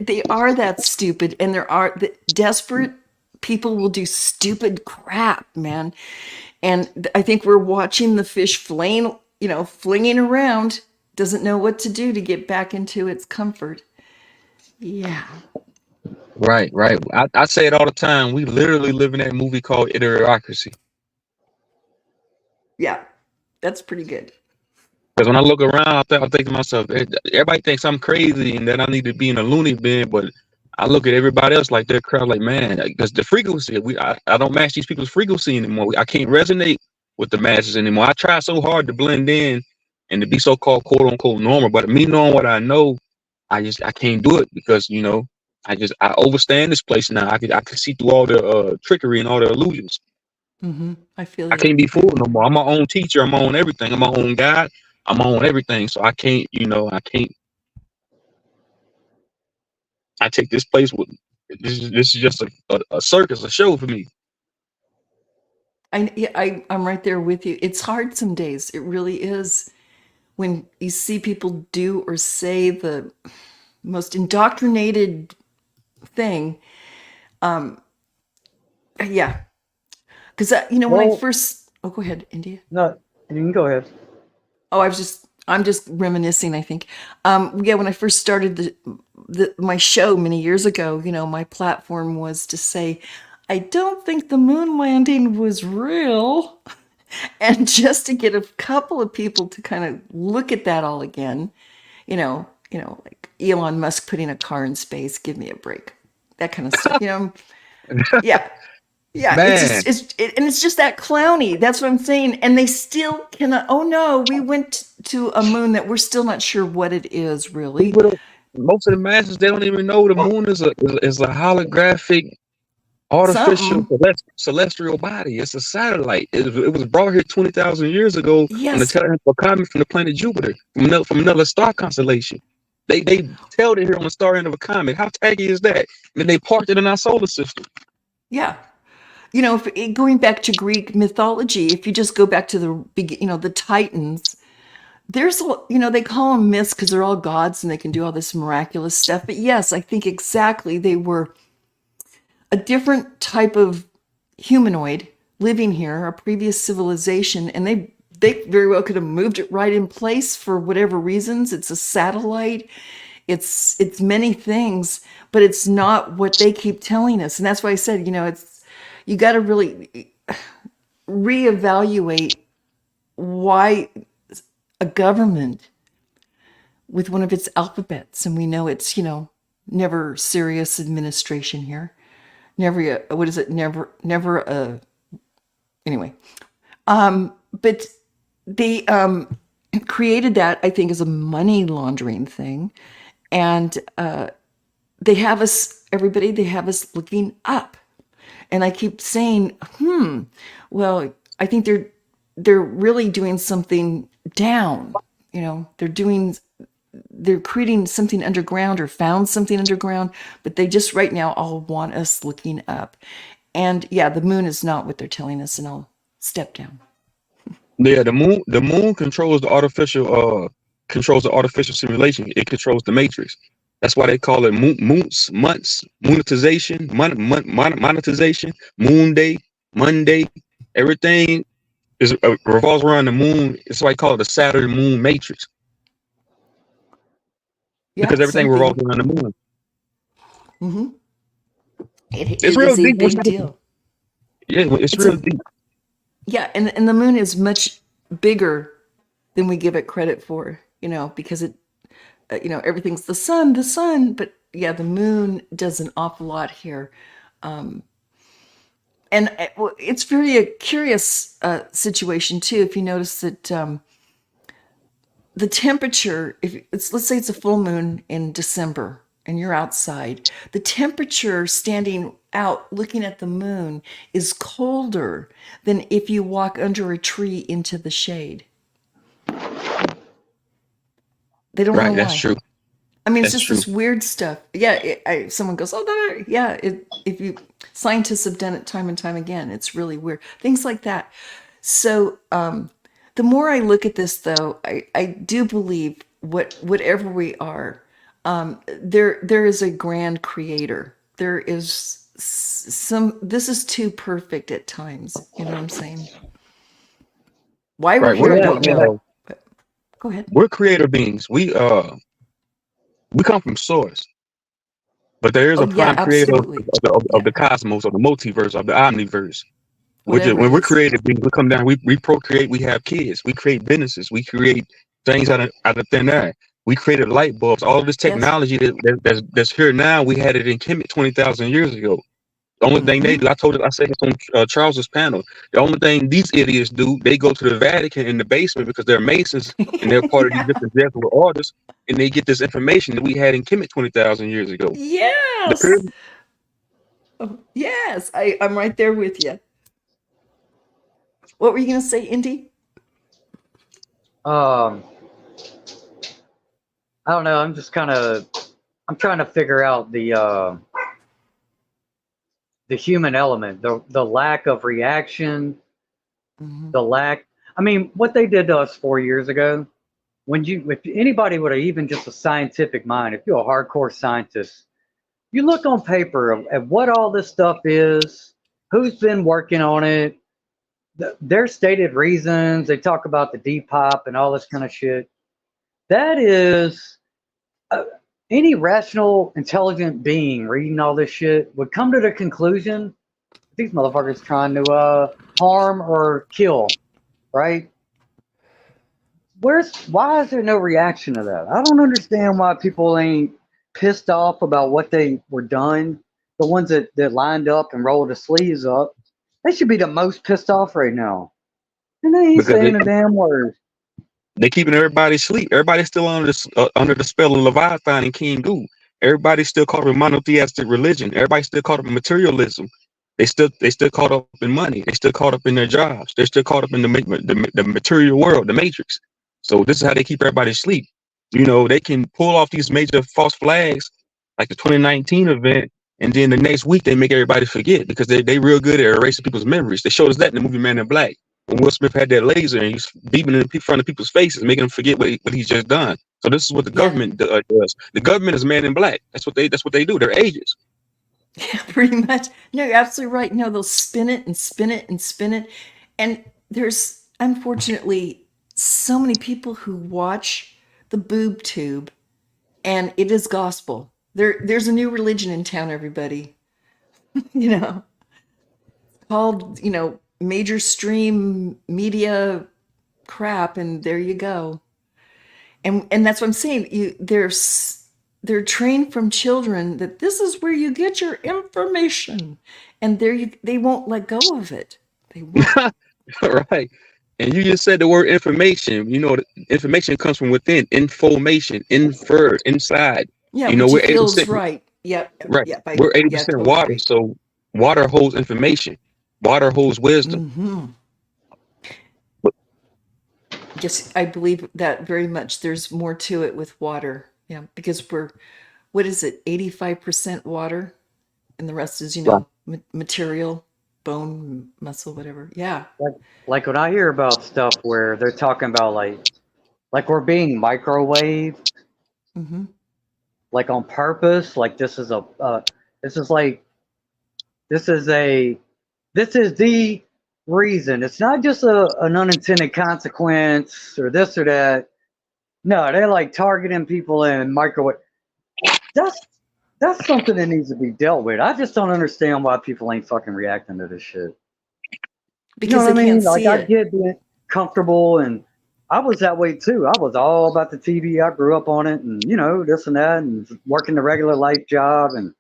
they are that stupid, and there are desperate people will do stupid crap, man. And I think we're watching the fish flinging around, doesn't know what to do to get back into its comfort. Yeah. Right, right. I say it all the time. We literally live in that movie called Idiocracy. Yeah. That's pretty good. Because when I look around, I think to myself, everybody thinks I'm crazy and that I need to be in a loony bin. But I look at everybody else like they're crowd, like man, because the frequency, I don't match these people's frequency anymore. I can't resonate with the masses anymore. I try so hard to blend in and to be so-called quote unquote normal, but me knowing what I know, I can't do it because I overstand this place now. I can see through all the trickery and all the illusions. I feel I you. can't be I fooled no more. I'm my own teacher. I'm my own everything. I'm my own guide. I'm my own everything. So I can't, I can't. I take this place with. This is just a circus, a show for me. yeah, I'm right there with you. It's hard some days. It really is when you see people do or say the most indoctrinated thing. Yeah. Because, when I Well, first, oh, go ahead, India. no, you can go ahead. Oh, I'm just reminiscing, I think. Yeah, when I first started my show many years ago, my platform was to say, I don't think the moon landing was real. And just to get a couple of people to kind of look at that all again, like Elon Musk putting a car in space, give me a break. That kind of stuff, Yeah. Yeah, it's Man, just and it's just that clowny. That's what I'm saying. And they still cannot. Oh no, we went to a moon that we're still not sure what it is really. people don't. Most of the masses they don't even know the moon is a holographic, artificial Something. celestial body. It's a satellite. It was brought here 20,000 years ago on the Yes. tail end of a comet from the planet Jupiter, from another star constellation. They tailed it here on the star end of a comet. How tacky is that? And they parked it in our solar system. Yeah. Going back to Greek mythology, if you just go back to the Titans, they call them myths because they're all gods and they can do all this miraculous stuff. But yes, I think exactly they were a different type of humanoid living here, a previous civilization, and they very well could have moved it right in place for whatever reasons. It's a satellite. It's many things, but it's not what they keep telling us. And that's why I said, you got to really reevaluate why a government with one of its alphabets, and we know it's, never serious administration here. Never, what is it? Never a, anyway. But they created that, I think, as a money laundering thing. And they have us looking up. And I keep saying, well, I think they're really doing something down. They're creating something underground or found something underground, but they just right now all want us looking up. And yeah, the moon is not what they're telling us, and I'll step down. Yeah, the moon controls the artificial simulation. It controls the matrix. That's why they call it monetization, monetization, moon day, Monday, everything. revolves around the moon. It's why I call it the Saturn moon matrix, Yeah, because everything revolves something. around the moon. Hmm. It, It's it real is a deep. big deal. Yeah, it's It's real a deep. Yeah, and the moon is much bigger than we give it credit for, because everything's the sun, but yeah, the moon does an awful lot here. And well, it's very a curious situation too. If you notice that the temperature, if it's let's say it's a full moon in December and you're outside, the temperature standing out looking at the moon is colder than if you walk under a tree into the shade. They don't know Right. That's why. true. I mean, it's That's just true. this weird stuff. Yeah, someone goes, "Oh, yeah." If you scientists have done it time and time again, it's really weird. Things like that. So, the more I look at this, though, I do believe whatever we are, there is a grand creator. There is some. This is too perfect at times. You know what I'm saying? Why we're Right. here, What I Yeah, don't about yeah. know. But go ahead. we're creator beings. We come from source, but there is Oh a yeah, prime creator of, absolutely. of Yeah, the cosmos, of the multiverse, of the omniverse. Which is whatever it when we're is. creative beings, we come down, we procreate, we have kids, we create businesses, we create things out of thin air. We created light bulbs. All of this Yes. technology that's here now, we had it in Kemet 20,000 years ago. The only thing they Mm-hmm. do, I said this on Charles's panel. The only thing these idiots do, they go to the Vatican in the basement because they're Masons and they're part of these different Jesuit orders, and they get this information that we had in Kemet 20,000 years ago. The Yes. pyramid, Oh, yes. I'm right there with you. What were you going to say, Indy? Um, I don't know. I'm trying to figure out the human element, the lack of reaction, Mm-hmm. the lack. I mean, what they did to us 4 years ago. If anybody with even just a scientific mind, if you're a hardcore scientist, you look on paper at what all this stuff is, who's been working on it, their stated reasons. They talk about the Depop and all this kind of shit. That is uh, any rational, intelligent being reading all this shit would come to the conclusion these motherfuckers trying to harm or kill, right? Why is there no reaction to that? I don't understand why people ain't pissed off about what they were done. The ones that lined up and rolled the sleeves up, they should be the most pissed off right now. And they ain't because saying a damn word. they keeping everybody asleep. Everybody's still under the spell of Leviathan and King Goo. Everybody's still caught up in monotheistic religion. Everybody's still caught up in materialism. They still caught up in money. They still caught up in their jobs. They're still caught up in the material world, the matrix. So this is how they keep everybody asleep. They can pull off these major false flags, like the 2019 event, and then the next week they make everybody forget because they real good at erasing people's memories. They showed us that in the movie Man in Black when Will Smith had that laser and he's beaming in front of people's faces, making them forget what he's just done. So this is what the Yeah. government does. The government is Man in Black. That's what they do. They're agents. Yeah, pretty much. No, you're absolutely right. No, they'll spin it and spin it and spin it. And there's unfortunately so many people who watch the boob tube and it is gospel. There's a new religion in town, everybody. You know, called, major stream media crap, and there you go. And that's what I'm saying. They're trained from children that this is where you get your information, and they won't let go of it. They won't. Right. And you just said the word information. Information comes from within. Information, infer, inside. Yeah, which We're you eighty feel is percent right. Yep. right. Yep. We're eighty Yeah, percent totally water. agree. So water holds information. Water holds wisdom. Hmm. But Yes, I believe that very much. There's more to it with water. Yeah, because what is it, 85% water, and the rest is, right. material, bone, muscle, whatever. Yeah. Like when I hear about stuff where they're talking about like we're being microwaved, Hmm. like on purpose, like this is like this is a this is the reason. It's not just an unintended consequence or this or that. No, they're like targeting people and microwave. That's that's something that needs to be dealt with. I just don't understand why people ain't fucking reacting to this shit. You know because what I they mean? can't Like see I it. get being comfortable, and I was that way too. I was all about the TV. I grew up on it, and this and that, and working the regular life job, and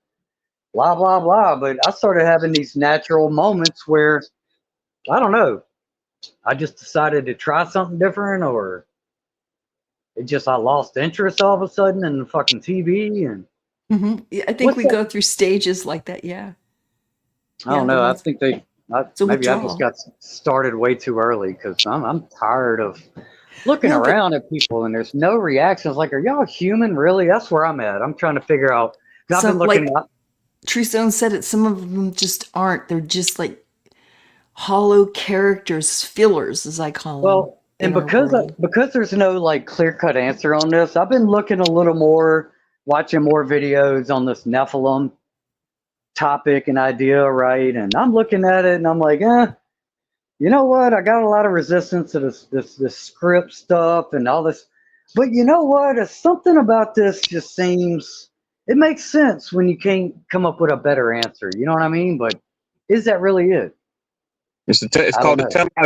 blah blah blah. But I started having these natural moments where I don't know. I just decided to try something different, or it just I lost interest all of a sudden in the fucking TV. And Yeah, I think what's we that? go through stages like that. Yeah. I Yeah. don't The know. I ones, think it's a maybe I just withdrawal. got started way too early because I'm tired of looking No, but around at people and there's no reactions. Like, are y'all human? Really? That's where I'm at. I'm trying to figure out. 'Cause I've been some, looking like up. Tristone said it, some of them just aren't. They're just like hollow characters, fillers, as I call them, Well, in and our world. because there's no like clear cut answer on this, I've been looking a little more, watching more videos on this Nephilim topic and idea, right? And I'm looking at it and I'm like, you know what? I got a lot of resistance to this script stuff and all this. But you know what? It's something about this just seems it makes sense when you can't come up with a better answer. You know what I mean? But is that really it? It's I don't called know.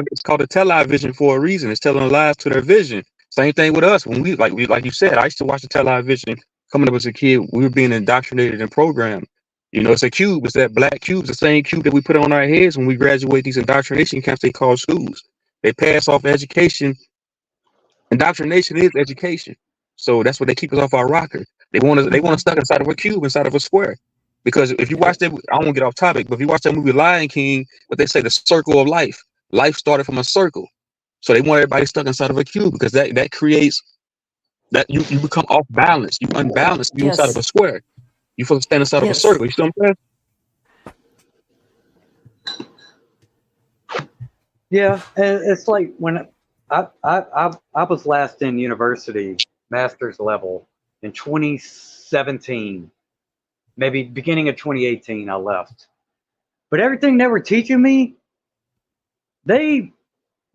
it's called the television for a reason. It's telling lies to their vision. Same thing with us. When we like you said, I used to watch the television coming up as a kid. We were being indoctrinated and programmed. It's a cube. It's that black cube. It's the same cube that we put on our heads when we graduate these indoctrination camps they call schools. They pass off education. Indoctrination is education. So that's what they keep us off our rocker. They want us stuck inside of a cube, inside of a square. Because if you watch that, I won't get off topic, but if you watch that movie Lion King, what they say, the circle of life. Life started from a circle. So they want everybody stuck inside of a cube because that creates that you become off balance. You unbalanced. You inside of a Yes. square. You supposed to stand inside of a Yes. circle. You see what I'm saying? Yeah, and it's like when I was last in university, master's level, in 2017, maybe beginning of 2018. I left, but everything they were teaching me, they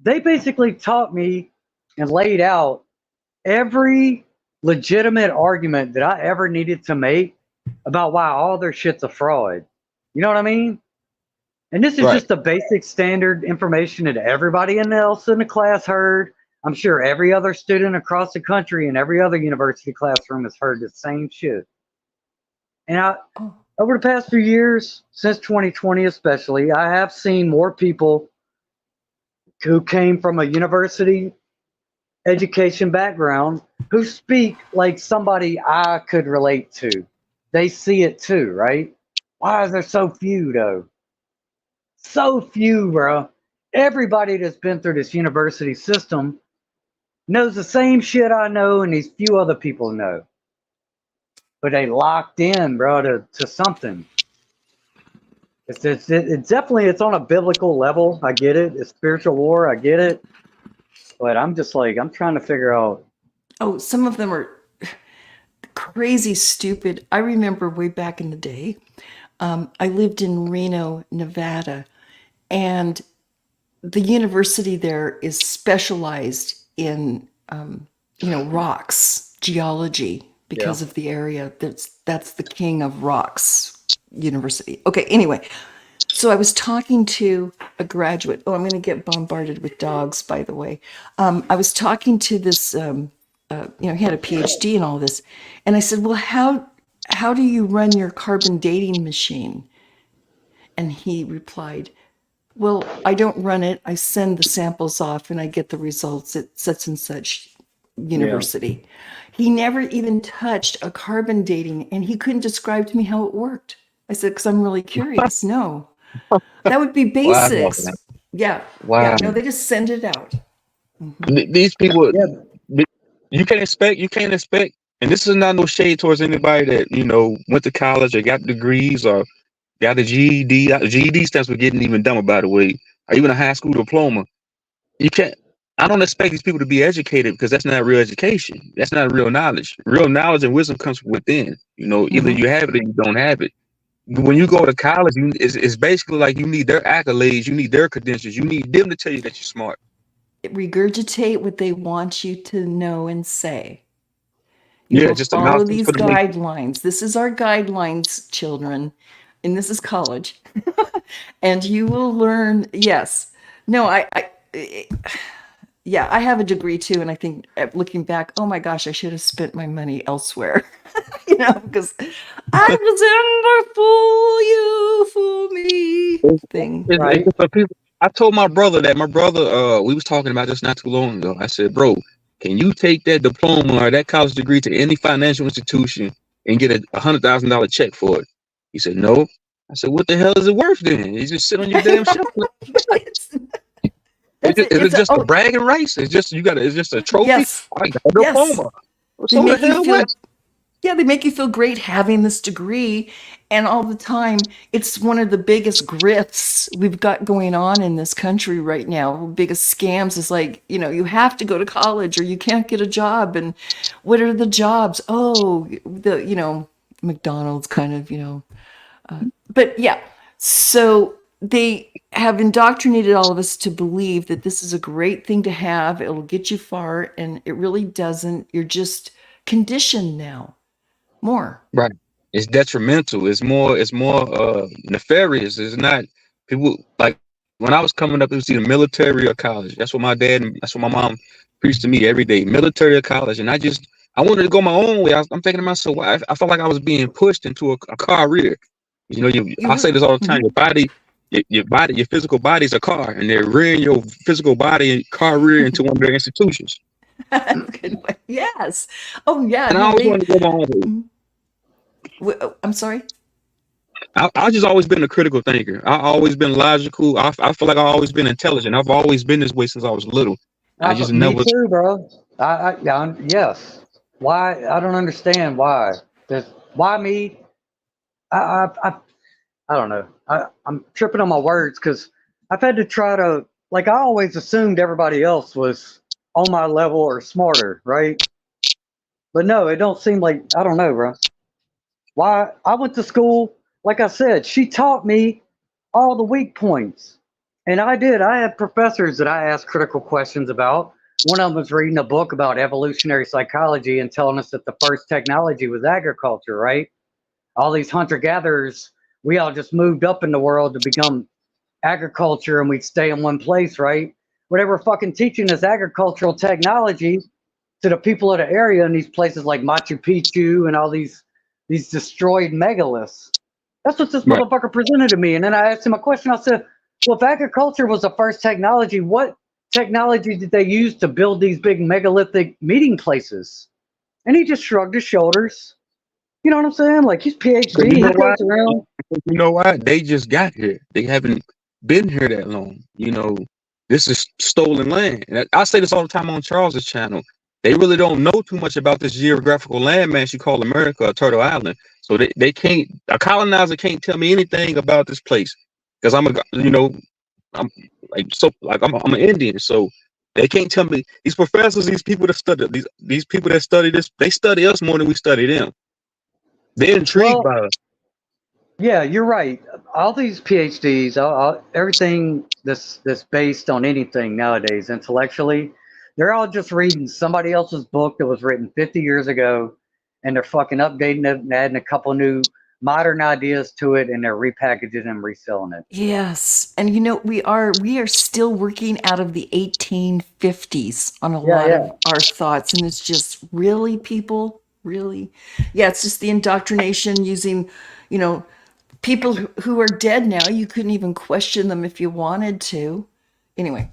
they basically taught me and laid out every legitimate argument that I ever needed to make about why all their shit's a fraud. You know what I mean? And this is Right. just the basic standard information that everybody else in the class heard. I'm sure every other student across the country and every other university classroom has heard the same shit. And Oh. over the past few years, since 2020 especially, I have seen more people who came from a university education background who speak like somebody I could relate to. They see it too, right? Why is there so few though? So few, bro. Everybody that's been through this university system knows the same shit I know and these few other people know. But they locked in, bro, to something. It's definitely it's on a biblical level. I get it. It's spiritual war. I get it. But I'm just like I'm trying to figure out. Oh, some of them are crazy stupid. I remember way back in the day, I lived in Reno, Nevada, and the university there is specialized in, rocks, geology, Yeah. because of the area. That's the king of rocks university. Okay, anyway, so I was talking to a graduate. Oh, I'm going to get bombarded with dogs, by the way. I was talking to this, he had a PhD and all this, and I said, "Well, how do you run your carbon dating machine?" And he replied, "Well, I don't run it. I send the samples off, and I get the results at such and such Yeah. university." He never even touched a carbon dating, and he couldn't describe to me how it worked. I said, "Because I'm really curious." No. That would be Wow. basics. Yeah. Wow. Yeah. No, they just send it out. These people, Yeah. you can't expect, and this is not no shade towards anybody that went to college or got degrees or got a GED. GED stands for getting even dumber, by the way, or even a high school diploma. You can't. I don't expect these people to be educated because that's not real education. That's not real knowledge. Real knowledge and wisdom comes from within. Either Mm-hmm. you have it or you don't have it. when you go to college, it's basically like you need their accolades, you need their credentials, you need them to tell you that you're smart. Regurgitate what they want you to know and say. You Yeah, will just a follow mouthpiece these for the nation. guidelines. This is our guidelines, children, and this is college. And you will learn. Yes. No, yeah, I have a degree too, and I think looking back, oh my gosh, I should have spent my money elsewhere. Because I was in the fool you, fool me thing. It's Right. just for people. I told my brother that we was talking about this not too long ago. I said, bro, can you take that diploma or that college degree to any financial institution and get a $100,000 check for it? He said, no. I said, what the hell is it worth then? You just sit on your damn shelf. It's, that's it. Is it just a bragging rights? It's just it's just a trophy. Yes, I got a yes. diploma. They So the make you hell feel what? Yeah, they make you feel great having this degree. And all the time, it's one of the biggest grifts we've got going on in this country right now. Biggest scams is like, you have to go to college or you can't get a job. And what are the jobs? Oh, McDonald's kind of, but yeah. So they have indoctrinated all of us to believe that this is a great thing to have. It'll get you far. And it really doesn't. You're just conditioned now. More. Right. It's detrimental. It's more nefarious. It's not people like when I was coming up, it was either military or college. That's what that's what my mom preached to me every day, military or college. And I wanted to go my own way. I'm thinking to myself, I felt like I was being pushed into a car rear. You I were. say this all the time. Mhm. Your physical body is a car, and they're rearing your physical body and car rear into one of their institutions. Good way. Yes. Oh yeah. And I No, always they. wanted to go my own way. I'm sorry. I just always been a critical thinker. I always been logical. I feel like I've always been intelligent. I've always been this way since I was little. I just Me never. too, bro. Yes. Why? I don't understand why. Why me? I, I, I, I don't know. I'm tripping on my words because I've had to try to, like, I always assumed everybody else was on my level or smarter, right? But no, it don't seem like, I don't know, bro. Why? I went to school, like I said, she taught me all the weak points. And I did. I had professors that I asked critical questions about. One of them was reading a book about evolutionary psychology and telling us that the first technology was agriculture, right? All these hunter gatherers, we all just moved up in the world to become agriculture and we'd stay in one place, right? Whatever fucking teaching us agricultural technology to the people of the area in these places like Machu Picchu and all these destroyed megaliths. That's what this Right. motherfucker presented to me. And then I asked him a question. I said, well, if agriculture was the first technology, what technology did they use to build these big megalithic meeting places? And he just shrugged his shoulders. You know what I'm saying? Like he's But PhD. you He know why? goes around. You know why? They just got here. They haven't been here that long. This is stolen land. And I say this all the time on Charles's channel. They really don't know too much about this geographical landmass you call America or Turtle Island. So they can't. A colonizer can't tell me anything about this place because I'm I'm an Indian. So they can't tell me these professors, these people that study these people that study this. They study us more than we study them. They're intrigued Well, by us. yeah, you're right. All these PhDs, everything that's based on anything nowadays intellectually, they're all just reading somebody else's book that was written 50 years ago, and they're fucking updating it and adding a couple new modern ideas to it, and they're repackaging and reselling it. Yes. And we are still working out of the 1850s on a Yeah, lot yeah. of our thoughts. And it's just really, people, really. Yeah, it's just the indoctrination using, you know, people who are dead now. You couldn't even question them if you wanted to. Anyway.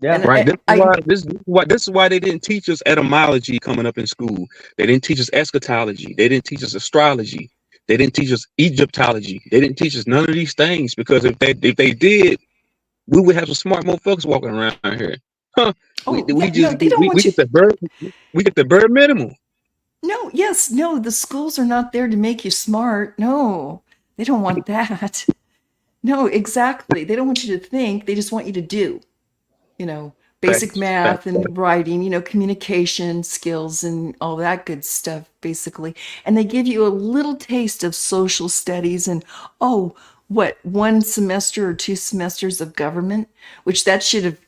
Yeah. And Right. I This is why they didn't teach us etymology coming up in school. They didn't teach us eschatology. They didn't teach us astrology. They didn't teach us Egyptology. They didn't teach us none of these things because if they did, we would have some smart motherfuckers walking around here. Huh. oh yeah, no, they don't We want you. get the bird minimum. No, yes, no, the schools are not there to make you smart. No, they don't want that. No, exactly. They don't want you to think. They just want you to do. You know, basic Facts, math facts. and writing, communication skills and all that good stuff, basically. And they give you a little taste of social studies and, oh, what, 1 semester or 2 semesters of government, which that should have,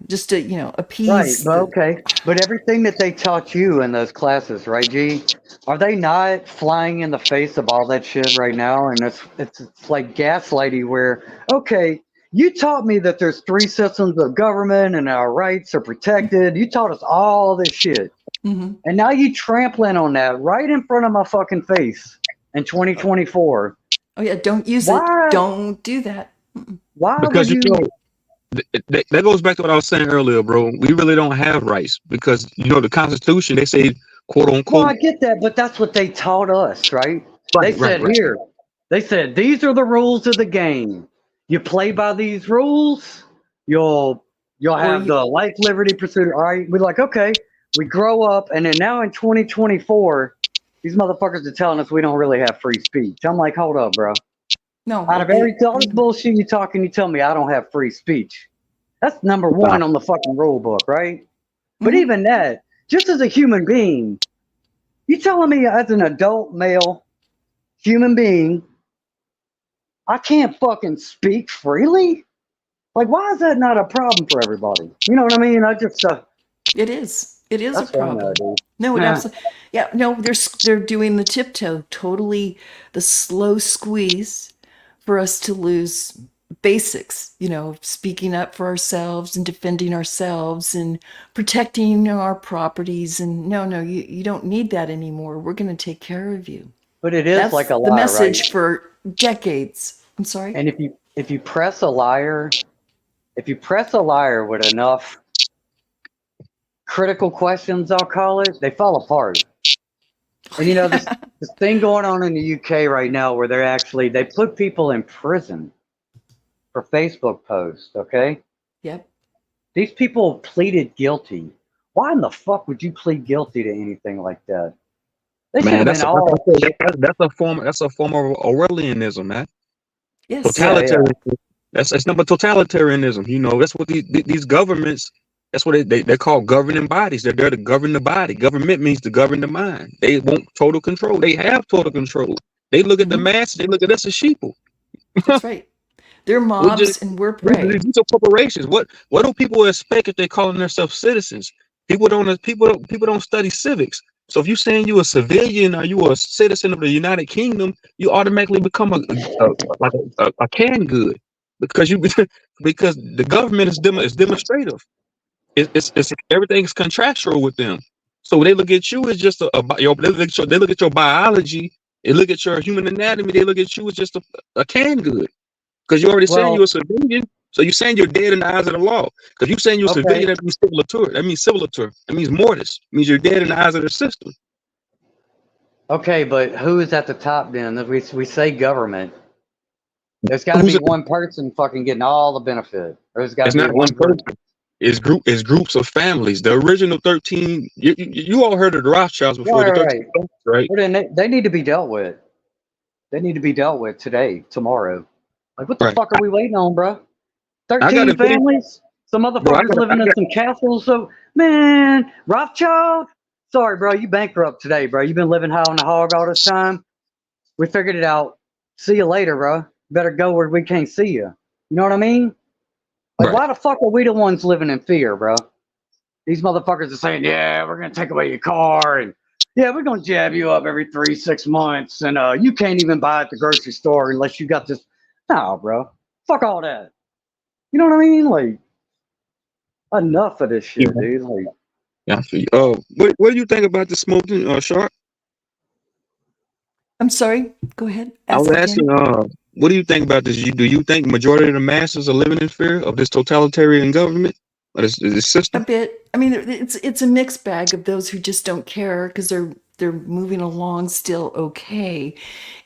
just to, Right, appease but the. okay. But everything that they taught you in those classes, right, G? Are they not flying in the face of all that shit right now? And it's like gaslighting where, okay, you taught me that there's 3 systems of government and our rights are protected. You taught us all this shit. Mhm. And now you trampling on that right in front of my fucking face in 2024. Oh, yeah, don't use it. Why Don't do that. why would Because you that goes back to what I was saying earlier, bro. We really don't have rights because the Constitution. They say, quote Well, unquote. I get that, but that's what they taught us, right? They Right, right, said, right. here, they said, these are the rules of the game. You play by these rules, you'll you'll Or have you, the life, liberty, pursuit. All right, we're like, okay, we grow up, and then now in 2024, these motherfuckers are telling us we don't really have free speech. I'm like, hold up, bro. no, Out well, of they. all this bullshit you talking, you tell me I don't have free speech. That's number Nah. one on the fucking rule book, right? But Mhm. even that, just as a human being, you telling me as an adult male human being, I can't fucking speak freely? Like, why is that not a problem for everybody? You know what I mean? I just, It is. It is a that's what I'm gonna problem. do. No, it Nah. absolutely. Yeah, no, they're doing the tiptoe, totally the slow squeeze for us to lose basics, speaking up for ourselves and defending ourselves and protecting our properties. And no, you don't need that anymore. We're going to take care of you. But it is That's like a the lie, right? message for decades. I'm sorry. And if you press a liar, if you press a liar with enough critical questions, I'll call it, they fall apart. And this thing going on in the UK right now where they put people in prison for Facebook posts, okay? Yep. These people pleaded guilty. Why in the fuck would you plead guilty to anything like that? They should Man, have been all. that's a form of Orwellianism, man. Yes. Yeah, yeah. Totalitarian. That's number totalitarianism. That's what these governments. That's what they're called, governing bodies. They're there to govern the body. Government means to govern the mind. They want total control. They have total control. They look at the Hmm. mass. They look at us as sheeple. That's right. They're We just mobs and we're these prey. are corporations. What do people expect if they're calling themselves citizens? People don't study civics. So if you're saying you're a civilian or you are a citizen of the United Kingdom, you automatically become a canned good because you because the government is demonstrative. It's everything's contractual with them. So they look at you as just they look at your biology, they look at your human anatomy, they look at you as just a canned good. Because you already saying you're a Well, civilian, so you're saying you're dead in the eyes of the law. Because you saying you're a okay, civilian, that means civilitur. That means civilitur. That means mortis. It means you're dead in the eyes of the system. okay, but who is at the top then? We say government. There's got to Who's be it? one person fucking getting all the benefit, or there's got to It's be not one one person. group. It's groups of families. The original 13. You all heard of the Rothschilds before Right, the right, 13, right. right? Well, then they need to be dealt with. They need to be dealt with today, tomorrow. Like, what the Right. fuck are we waiting on, bro? I got 13 a video, families? Some bro. motherfuckers living in some castles. So, man, Rothschild? Sorry, bro, you bankrupt today, bro. You've been living high on the hog all this time. We figured it out. See you later, bro. Better go where we can't see you. You know what I mean? Like, Right. why the fuck are we the ones living in fear, bro? These motherfuckers are saying, yeah, we're going to take away your car and yeah, we're going to jab you up every 3, 6 months. And you can't even buy at the grocery store unless you got this. No, bro. Fuck all that. You know what I mean? Like, enough of this Yeah. shit, dude. Like, Yeah. I feel you. What do you think about the smoking, Shark? I'm sorry. Go ahead. I was Ask asking, again. what do you think about this? Do you think majority of the masses are living in fear of this totalitarian government or this A system? bit. I mean, it's a mixed bag of those who just don't care because they're moving along still okay,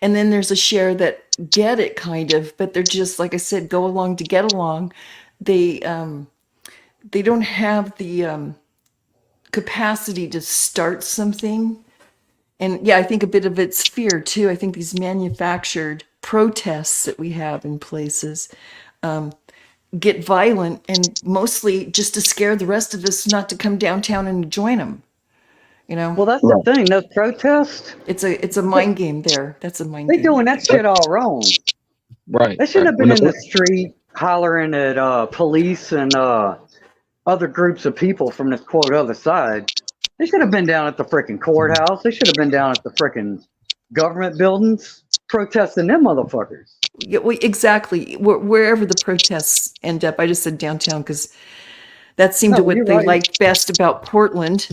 and then there's a share that get it kind of, but they're just like I said, go along to get along. They don't have the capacity to start something. And yeah, I think a bit of it's fear too. I think these manufactured protests that we have in places, get violent, and mostly just to scare the rest of us not to come downtown and join them. You know, Well, that's Right. the thing. Those protests, it's a mind game there. That's a mind they game. doing that shit all wrong. Right. They shouldn't have When been in the the, street hollering at police and other groups of people from this quote other side. They should have been down at the freaking courthouse. They should have been down at the freaking government buildings protesting them motherfuckers. Yeah, well, exactly. Wherever the protests end up, I just said downtown because that seemed to No, what you're they right. liked best about Portland.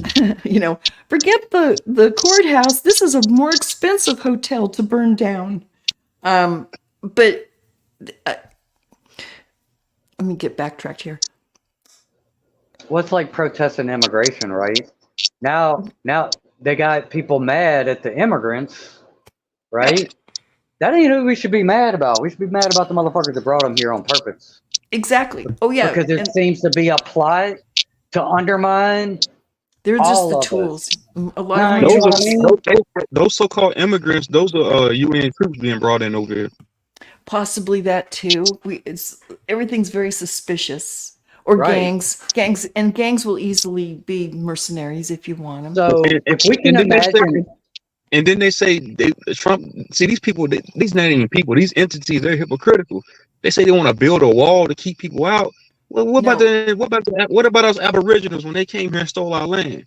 You know, forget the courthouse. This is a more expensive hotel to burn down. But let me get backtracked here. Well, it's like protesting immigration, right? Now they got people mad at the immigrants, right? That ain't who we should be mad about. We should be mad about the motherfuckers that brought them here on purpose. Exactly. Oh yeah, Because there and seems to be a plot to undermine they're just all the of tools. us. A lot Nah, of you them know those are what I tools. mean? those so-called immigrants, those are UN troops being brought in over here. Possibly that too. It's everything's very suspicious. Or Right. gangs will easily be mercenaries if you want them. So And, if we can and then they say, imagine, and then they say Trump. See, these people, these not even people. These entities, they're hypocritical. They say they want to build a wall to keep people out. Well, No, what about us Aboriginals when they came here and stole our land?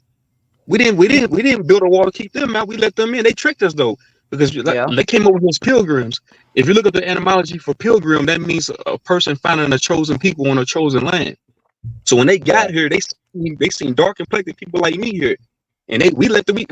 We didn't build a wall to keep them out. We let them in. They tricked us though, because yeah, they came over as pilgrims. If you look at the etymology for pilgrim, that means a person finding a chosen people on a chosen land. So when they got here, they seen dark complected people like me here, and we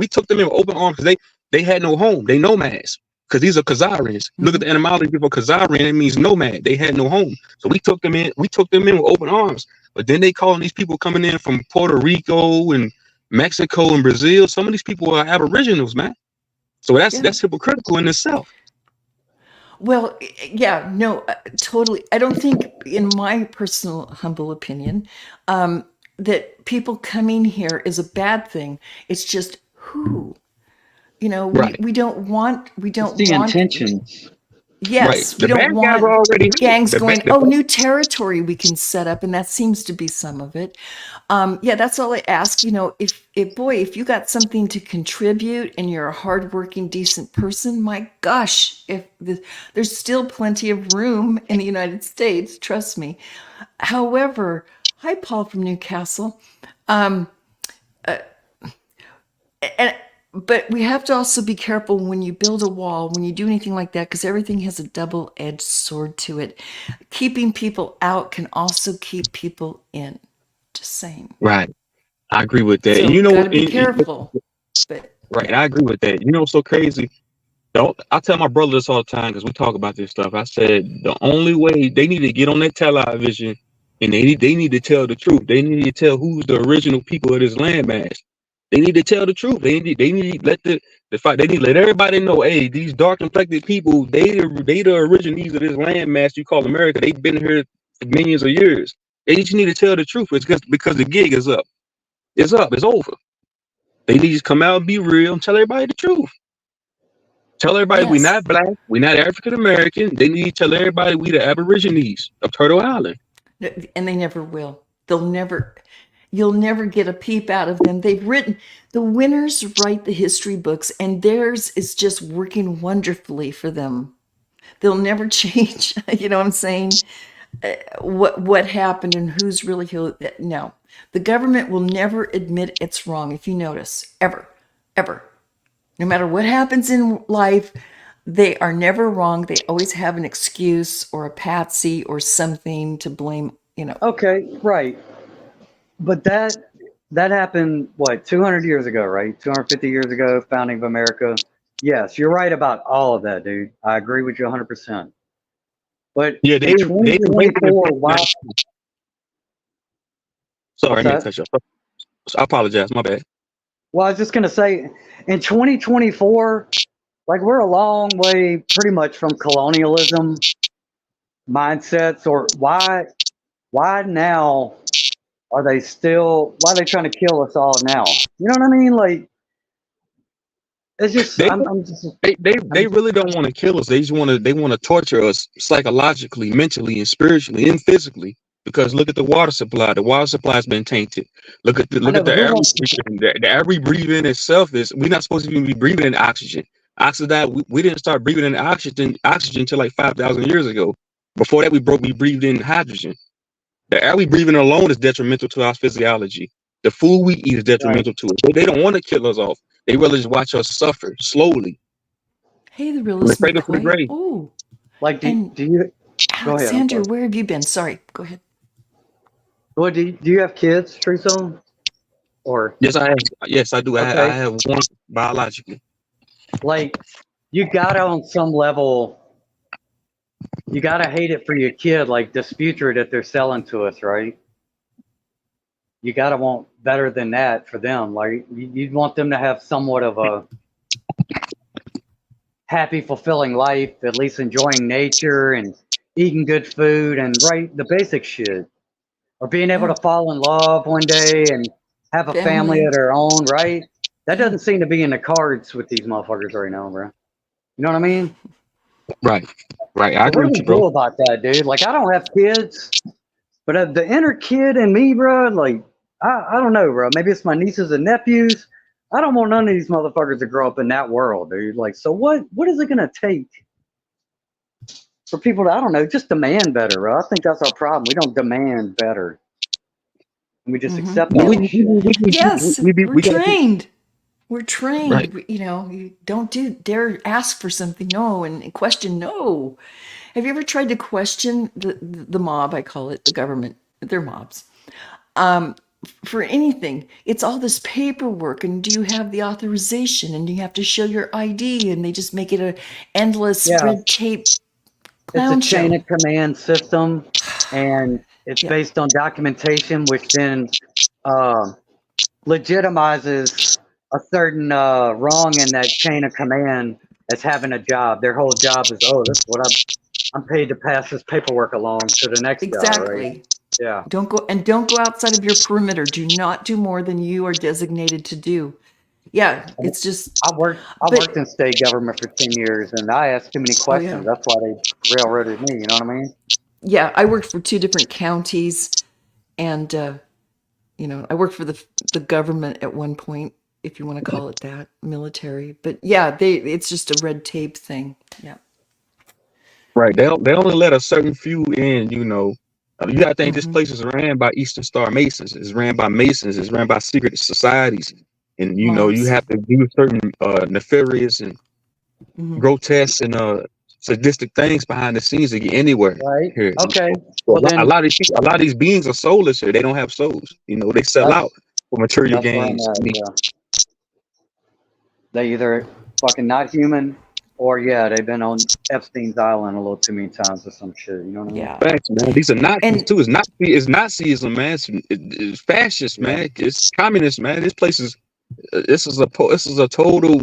took them in with open arms because they had no home. They nomads because these are Khazarians. Look at the etymology for Khazarian; it means nomad. They had no home, so we took them in. We took them in with open arms. But then they calling these people coming in from Puerto Rico and Mexico and Brazil. Some of these people are Aboriginals, man. So yeah. that's hypocritical in itself. Well, yeah, no, totally. I don't think, in my personal humble opinion, that people coming here is a bad thing. It's just who, you know, Right, we don't want, it's the intentions. right. yes, we The don't bad guys are want already here. gangs going, oh, new territory we can set up, and that seems to be some of it. Yeah, that's all I ask. You know, if you got something to contribute and you're a hardworking, decent person, my gosh, there's still plenty of room in the United States, trust me. However, hi, Paul from Newcastle. And but we have to also be careful when you build a wall, when you do anything like that, because everything has a double-edged sword to it. Keeping people out can also keep people in. Just saying. Right. I agree with that. And So you know got to what? be careful. But Right, yeah, I agree with that. You know what's so crazy? Don't I tell my brother this all the time because we talk about this stuff. I said the only way they need to get on that television and they need to tell the truth. They need to tell who's the original people of this landmass. They need to tell the truth. They need to let the fight. They need to let everybody know. Hey, these dark complected people, they the originaries of this landmass you call America. They've been here for millions of years. They just need to tell the truth. It's just because the gig is up. It's up. It's over. They need to just come out and be real and tell everybody the truth. Tell everybody we yes. not black, we not African American. They need to tell everybody we the Aborigines of Turtle Island. And they never will. You'll never get a peep out of them. The winners write the history books, and theirs is just working wonderfully for them. They'll never change. You know what I'm saying? What happened and who's really who. No, the government will never admit it's wrong. If you notice, ever, no matter what happens in life, they are never wrong. They always have an excuse or a patsy or something to blame. You know. Okay, right. But that happened what 200 years ago, right? 250 years ago, founding of America. Yes, you're right about all of that, dude. I agree with you 100%. But Yeah, in they invaded in 2024, wow, 1592. Sorry, I what's mean to that? cut you off. I apologize. My bad. Well, I was just gonna say, in 2024, like we're a long way, pretty much from colonialism mindsets. Or why now are they still? Why are they trying to kill us all now? You know what I mean? Like it's just, They I'm just, they I'm really don't want to kill us. They want to torture us psychologically, mentally, and spiritually and physically. Because look at the water supply. The water supply has been tainted. I Look know, at but the who air we wants? breathe in. The air we breathe in itself is we're not supposed to even be breathing in oxygen. Oxidized. We didn't start breathing in oxygen until like 5,000 years ago. Before that, we breathed in hydrogen. The air we breathe in alone is detrimental to our physiology. The food we eat is Right. detrimental to it. They don't want to kill us off. They rather just watch us suffer slowly Hey, the from the realist cradle to the McCoy. grave. Oh, Like, and do you? Go ahead. I'm Alexander, sorry. where have you been? Sorry, go ahead. Well, do you have kids, Teresa? Or Yes, I have. Yes, I do. I okay, have one biologically. like you gotta on some level, you gotta hate it for your kid, like this future that they're selling to us, right? You gotta want better than that for them. Like you'd want them to have somewhat of a happy, fulfilling life, at least enjoying nature and eating good food and right the basic shit. Or being able Yeah, to fall in love one day and have a family of family. their own, right? That Yeah. doesn't seem to be in the cards with these motherfuckers right now, bro. You know what I mean? Right. Right. I So what agree do with we you, bro. do about that, dude? Like I don't have kids, but the inner kid in me, bro, like I don't know, bro. Maybe it's my nieces and nephews. I don't want none of these motherfuckers to grow up in that world, dude. Like, so what is it gonna take for people to, I don't know, just demand better, bro? I think that's our problem. We don't demand better. We just Mm-hmm. accept all And this shit. yes, we're We got to be trained. We're right. trained. You know, you don't dare ask for something, no, and question, no. Have you ever tried to question the mob? I call it the government. They're mobs. Um, for anything, it's all this paperwork, and do you have the authorization? And you have to show your ID, and they just make it a endless Yeah, red tape it's a clown chain show. of command system, and it's Yeah, based on documentation, which then uh, legitimizes a certain wrong in that chain of command as having a job. Their whole job is, oh, this is what I'm paid to pass this paperwork along to the next guy, right? exactly. Yeah. Don't go outside of your perimeter. Do not do more than you are designated to do. Yeah, it's just. I worked But in state government for 10 years and I asked too many oh yeah, questions. That's why they railroaded me, you know what I mean? yeah. I worked for two different counties, and I worked for the government at one point, if you want to call it that, military. But yeah, it's just a red tape thing. Yeah. Right. They only let a certain few in. You got to think this Mm-hmm. place is ran by Eastern Star Masons. It's ran by Masons. It's ran by secret societies, and you Mobs. have to do certain nefarious and Mm-hmm. grotesque and sadistic things behind the scenes to get anywhere Right? here. Okay. So Well a then lot of these people, a lot of these beings are soulless here. They don't have souls. They sell that's out for material that's where I'm gains. at, yeah. They either fucking not human or yeah, they've been on Epstein's Island a little too many times or some shit, you know what I mean? Yeah. Facts, man. These are Nazis And too. It's Nazism, man. It's fascist, Yeah. man. It's communist, man. This is a total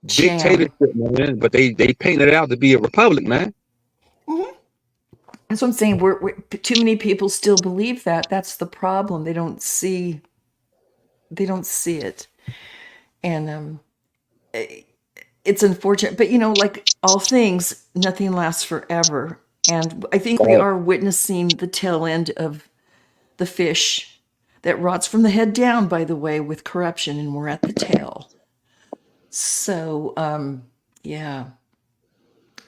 jam. dictatorship, man. But they paint it out to be a republic, man. Mhm. That's what I'm saying. Too many people still believe that. That's the problem. They don't see. They don't see it, and it's unfortunate. But like all things, nothing lasts forever. And I think we are witnessing the tail end of the fish that rots from the head down. By the way, with corruption, and we're at the tail. So, yeah.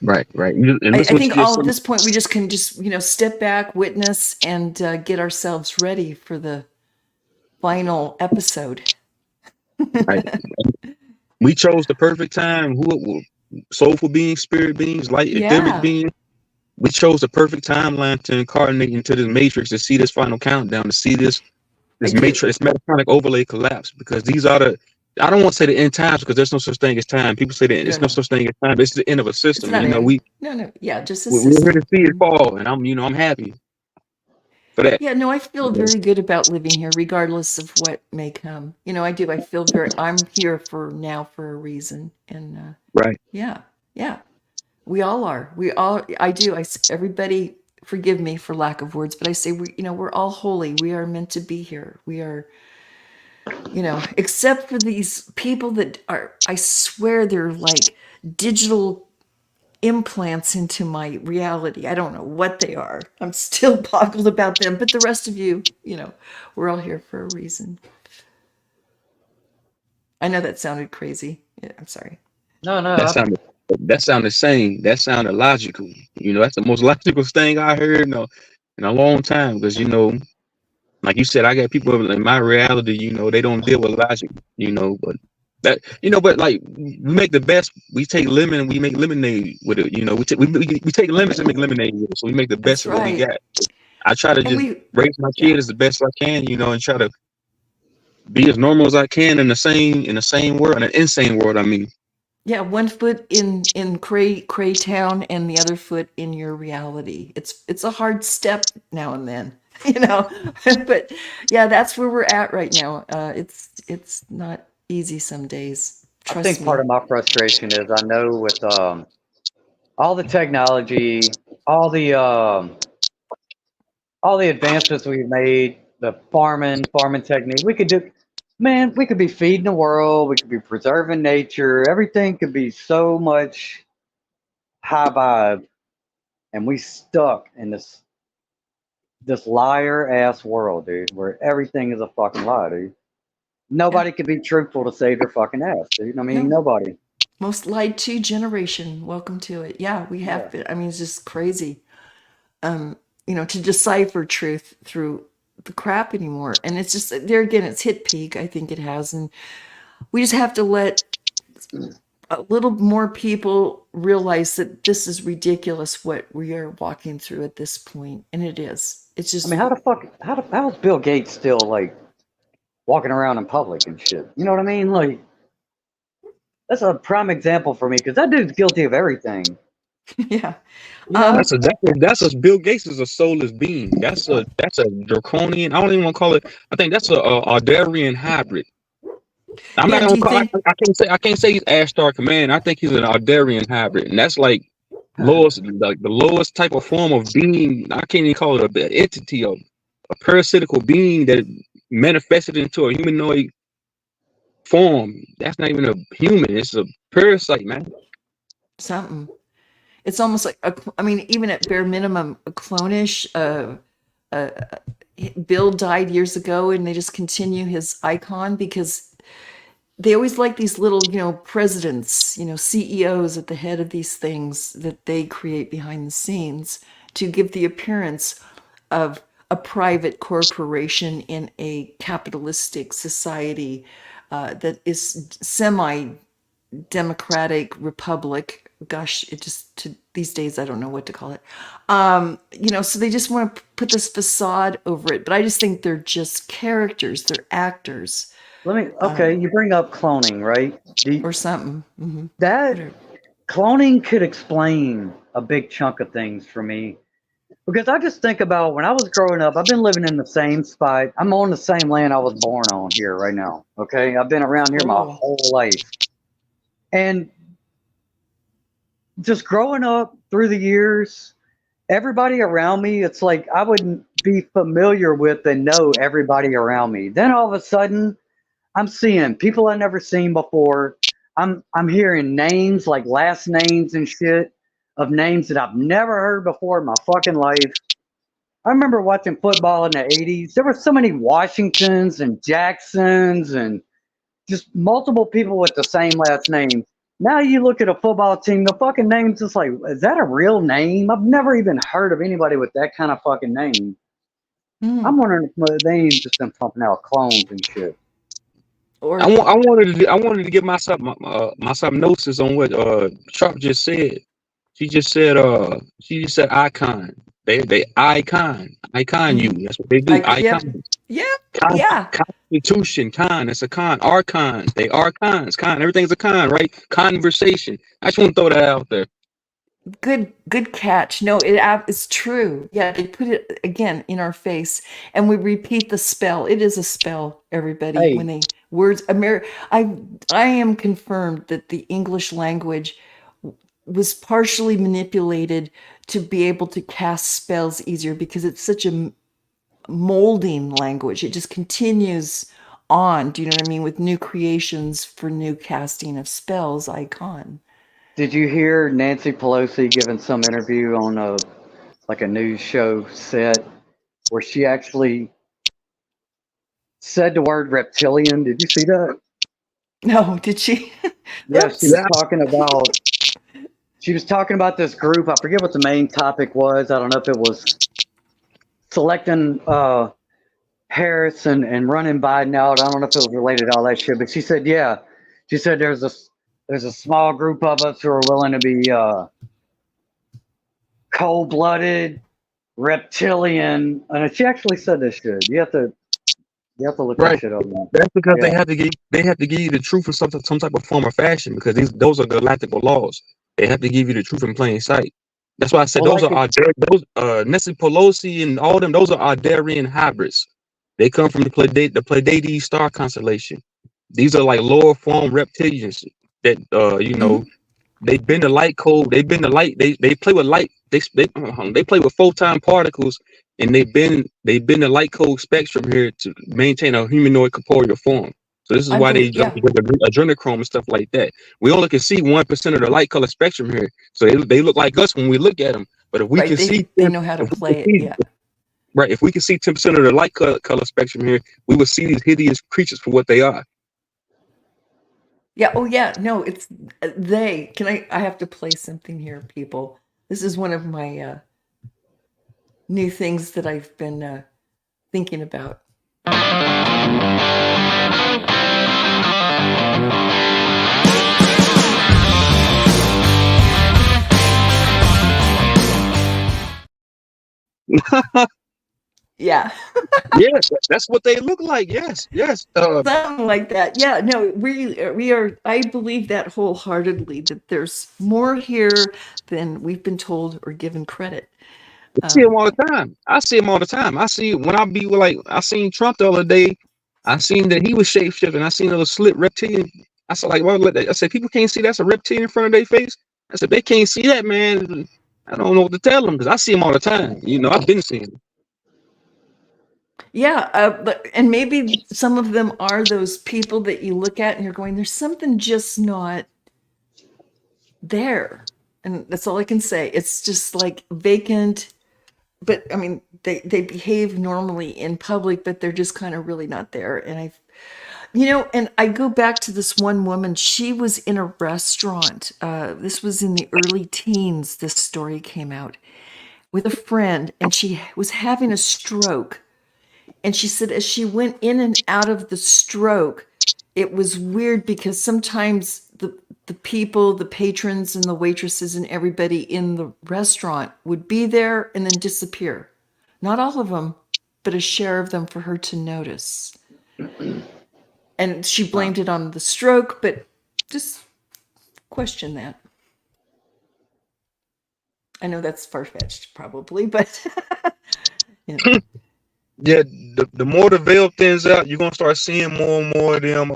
Right, right. And I listen, what think you just all at said. this point we just can just step back, witness, and get ourselves ready for the final episode. Right. We chose the perfect time. Soulful beings, spirit beings, light, etheric Yeah, beings. We chose the perfect timeline to incarnate into this matrix to see this final countdown, to see I this do. matrix, Metatonic overlay collapse. Because these are I don't want to say the end times because there's no such thing as time. People say that No, it's no no, such thing as time. It's the end of a it's system. not And in. No, no. Yeah, just a we're here to system. see it Mhm. fall, and I'm happy for that. Yeah, no, I feel very good about living here, regardless of what may come. I do. I feel very. I'm here for now for a reason, and Right. yeah, yeah. We all are. We all. I do. Everybody. Forgive me for lack of words, but I say we're all holy. We are meant to be here. We are. Except for these people that are. I swear they're like digital implants into my reality. I don't know what they are. I'm still boggled about them, but the rest of you, we're all here for a reason. I know that sounded crazy. Yeah, I'm sorry. No, no, That sounded that sounded sane. That sounded logical. That's the most logical thing I heard in a long time. Because like you said, I got people in my reality. They don't deal with logic. But but like we make the best. We take lemon and we make lemonade with it. We take lemons and make lemonade with it. So we make the best That's of what we right. got. I try to And just we, raise my yeah. kid as the best I can. And try to be as normal as I can in the same world, in an insane world. I mean. Yeah, one foot in Cray Town and the other foot in your reality. It's a hard step now and then, you know. But yeah, that's where we're at right now. It's not easy some days. I Trust think part me. of my frustration is I know with all the technology, all the um, all the advancements we've made, the farming technique, we could do, man, we could be feeding the world, we could be preserving nature, everything could be so much high vibe, and we stuck in this liar ass world, dude, where everything is a fucking lie, dude. Yeah. Nobody could be truthful to save their fucking ass, dude. I mean, No. nobody. Most lied to generation. Welcome to it. Yeah, we have Yeah. been. I mean, it's just crazy. To decipher truth through the crap anymore. And it's just there again, it's hit peak. I think it has, and we just have to let a little more people realize that this is ridiculous what we are walking through at this point, and it is. It's I mean, just how's Bill Gates still like walking around in public and shit? You know what I mean? Like, that's a prime example for me because that dude's guilty of everything. yeah. You Um, know? That's a Bill Gates is a soulless being. That's a draconian. I don't even want to call it. I think that's a Ardarian hybrid. I'm not yeah. Do gonna you call. think? I can't say he's Ashtar Command. I think he's an Ardarian hybrid, and that's like the lowest type of form of being. I can't even call it an entity of a parasitical being that manifested into a humanoid form. That's not even a human. It's a parasite, man. Something. It's almost like I mean, even at bare minimum, a clonish. Uh, Bill died years ago, and they just continue his icon because they always like these little, presidents, CEOs at the head of these things that they create behind the scenes to give the appearance of a private corporation in a capitalistic society that is semi democratic republic. Gosh, it just to these days I don't know what to call it. So they just want to put this facade over it, but I just think they're just characters, they're actors Okay, you bring up cloning, right? or something. That Whatever. cloning could explain a big chunk of things for me. Because I just think about when I was growing up, I've been living in the same spot. I'm on the same land I was born on here right now. Okay. I've been around here my Cool. whole life. And just growing up through the years, everybody around me, it's like I wouldn't be familiar with and know everybody around me. Then all of a sudden, I'm seeing people I never seen before. I'm hearing names like last names and shit of names that I've never heard before in my fucking life. I remember watching football in the 80s. There were so many Washingtons and Jacksons and just multiple people with the same last name. Now you look at a football team, the fucking name's just like, is that a real name? I've never even heard of anybody with that kind of fucking name. Mm. I'm wondering if they ain't just been pumping out clones and shit. Or I wanted to give myself myself notice on what Trump just said. She just said icon. They icon you. mhm. That's what they do. Yep, Icon. yeah, Con, yeah. constitution. Con. It's a con. Archons. They are cons. Con. Everything's a con, right? Conversation. I just want to throw that out there. Good catch. No, it's true. Yeah, they put it again in our face, and we repeat the spell. It is a spell, everybody. When Hey, they words, I am confirmed that the English language was partially manipulated to be able to cast spells easier because it's such a molding language. It just continues on. Do you know what I mean? With new creations for new casting of spells, icon. Did you hear Nancy Pelosi giving some interview on a news show set where she actually said the word reptilian? Did you see that? No, did she? Yeah, Oops. she was talking about this group. I forget what the main topic was. I don't know if it was selecting Harris and running Biden out. I don't know if it was related to all that shit, but she said, yeah. She said there's a small group of us who are willing to be cold-blooded, reptilian, and she actually said this shit. You have to look that Right. shit up, man. That's because Yeah. they have to give you the truth in some type of form or fashion because those are galactical laws. They have to give you the truth in plain sight. That's why I said Well, those like are our those Nancy Pelosi and all them. Those are our Ardarian hybrids. They come from the Pleiades star constellation. These are like lower form reptilians that Mhm. they've been the light code. They've been the light. They play with light. They play with photon particles, and they've been the light code spectrum here to maintain a humanoid corporeal form. So this is I why they believe, jump yeah, to adrenochrome and stuff like that. We only can see 1% of the light color spectrum here, so they look like us when we look at them. But if we right. can see, They know how to if we play can it. see Yeah. right, if we can see 10% of the light color spectrum here, we will see these hideous creatures for what they are. Yeah. Oh, yeah. No, it's they. Can I have to play something here, people. This is one of my new things that I've been thinking about. Yeah. Yes, that's what they look like. Yes, yes. Something like that. Yeah, no, we are I believe that wholeheartedly that there's more here than we've been told or given credit. I see him all the time. I see him all the time. I see when I be like, I seen Trump the other day. I seen that he was shape shifting. I seen a little slit reptilian. I said, like, well, I said, people can't see that's a reptilian in front of their face. I said, they can't see that, man. I don't know what to tell them because I see him all the time. I've been seeing them. Yeah, and maybe some of them are those people that you look at and you're going, there's something just not there. And that's all I can say. It's just like vacant, but I mean, they behave normally in public, but they're just kind of really not there. And I go back to this one woman. She was in a restaurant. This was in the early teens. This story came out with a friend, and she was having a stroke. And she said, as she went in and out of the stroke, it was weird because sometimes the people, the patrons, and the waitresses, and everybody in the restaurant would be there and then disappear. Not all of them, but a share of them for her to notice. And she blamed it on the stroke, but just question that. I know that's far-fetched probably, but Yeah, the more the veil thins out, you're gonna start seeing more and more of them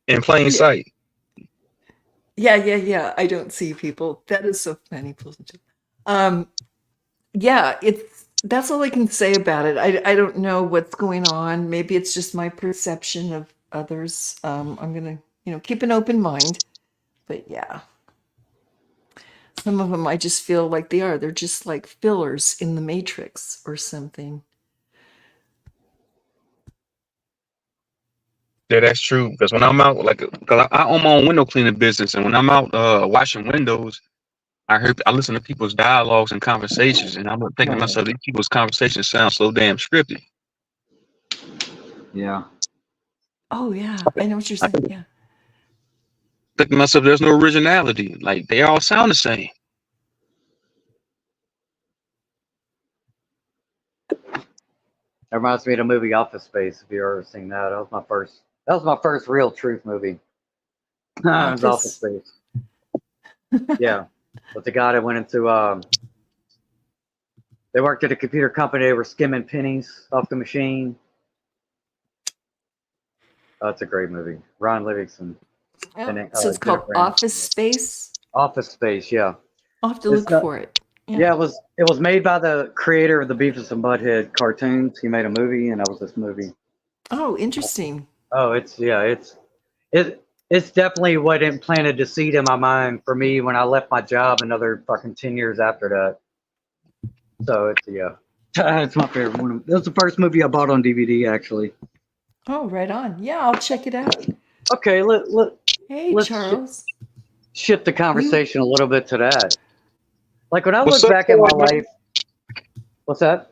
in plain yeah, sight. yeah. I don't see people. That is so funny. Um, yeah, that's all I can say about it. I don't know what's going on. Maybe it's just my perception of others. I'm gonna, keep an open mind. But yeah, some of them I just feel like they're just like fillers in the matrix or something. Yeah, that's true. Because when I'm out, like, cause I own my own window cleaning business, and when I'm out washing windows, I listen to people's dialogues and conversations, and I'm thinking to myself, these people's conversations sound so damn scripted. Yeah. Oh yeah, I know what you're I saying. think Yeah. thinking to myself, there's no originality. Like they all sound the same. That reminds me of the movie Office Space. If you ever seen that, that was my first. That was my first real truth movie. It was Office Office. Space. Yeah, with the guy that went into. They worked at a computer company. They were skimming pennies off the machine. Oh, it's a great movie. Ron Livingston and So it's called Jennifer Office Aniston. Space. Office Space. Yeah, I'll have to it's look not. for it. Yeah. Yeah, it was made by the creator of the Beavis and Butthead cartoons. He made a movie, and that was this movie. Oh, interesting. Oh, it's it. it's definitely what implanted the seed in my mind for me when I left my job another fucking 10 years after that. So it's yeah. It's my favorite one. That was the first movie I bought on DVD actually. Oh, right on. Yeah, I'll check it out. Okay, Hey, let's Charles. shift the You conversation a little bit to that. Like when I What's look up, back at my Charles, man? life, what's that?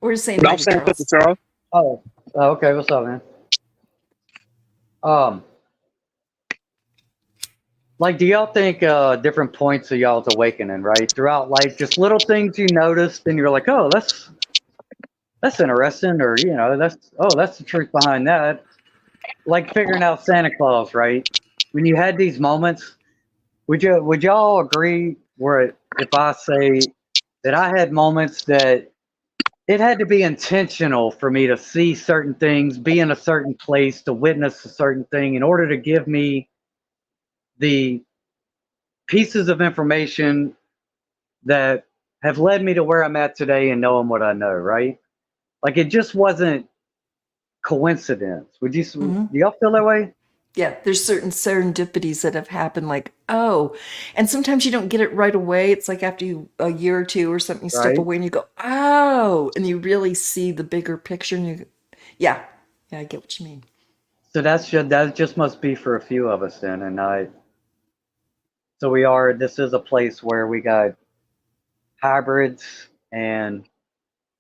We're saying No, hi I'm to saying what's up, Charles. Charles. Oh, okay. What's up, man? Um, like, do y'all think different points of y'all's awakening, right, throughout life, just little things you noticed, and you're like, oh, that's interesting, or that's the truth behind that. Like figuring out Santa Claus, right? When you had these moments, would y'all agree where if I say that I had moments that it had to be intentional for me to see certain things, be in a certain place, to witness a certain thing in order to give me the pieces of information that have led me to where I'm at today and knowing what I know, right? Like it just wasn't coincidence. Do Hmm. y'all feel that way? Yeah, there's certain serendipities that have happened, like, oh, and sometimes you don't get it right away. It's like after a year or two or something, you step Right. away and you go, oh, and you really see the bigger picture. And yeah, yeah, I get what you mean. So that just must be for a few of us then. And so this is a place where we got hybrids and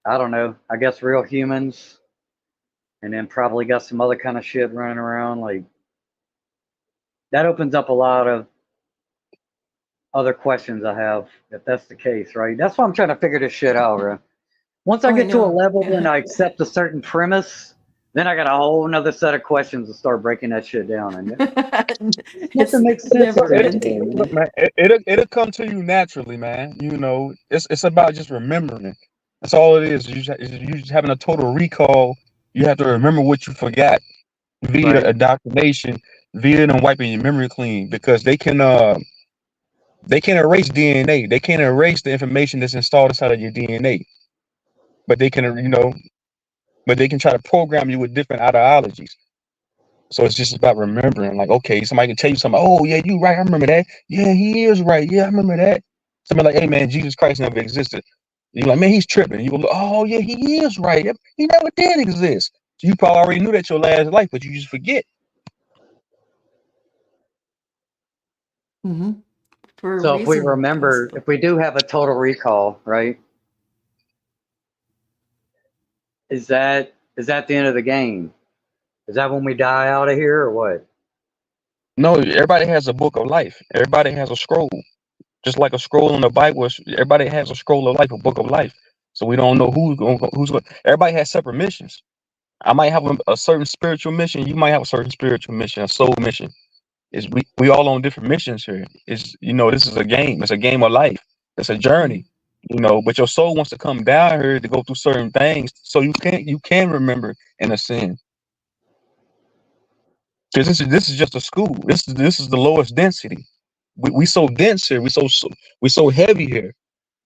I don't know, I guess real humans, and then probably got some other kind of shit running around. Like that opens up a lot of other questions I have if that's the case, right? That's why I'm trying to figure this shit out, bro. Once I Oh, I get to a know. level and Yeah. I accept a certain premise, then I got a whole another set of questions to start breaking that shit down. And It's nothing makes sense never It'll, eventually, ending. man. man, it'll come to you naturally, man. You know, it's about just remembering. That's all it is. You just having a total recall. You have to remember what you forgot via Right. indoctrination, via them wiping your memory clean because they can erase DNA. They can't erase the information that's installed inside of your DNA, but they can but they can try to program you with different ideologies. So it's just about remembering, like, okay, somebody can tell you something. Oh, yeah, you right. I remember that. Yeah, he is right. Yeah, I remember that. Somebody like, hey, man, Jesus Christ never existed. You're like, man, he's tripping. You go, oh, yeah, he is right. Yep, he never did exist. So you probably already knew that your last life, but you just forget. Hmm. For a So if we reason, remember, possibly. if we do have a total recall, right? Is that the end of the game? Is that when we die out of here or what? No, everybody has a book of life. Everybody has a scroll. Just like a scroll in the Bible, everybody has a scroll of life, a book of life. So we don't know who's going. Everybody has separate missions. I might have a certain spiritual mission. You might have a certain spiritual mission, a soul mission. Is we all on different missions here. It's this is a game. It's a game of life. It's a Mm. journey. But your soul wants to come down here to go through certain things, so you can remember and ascend. Because this is just a school. This is the lowest density. We so dense here. We so heavy here.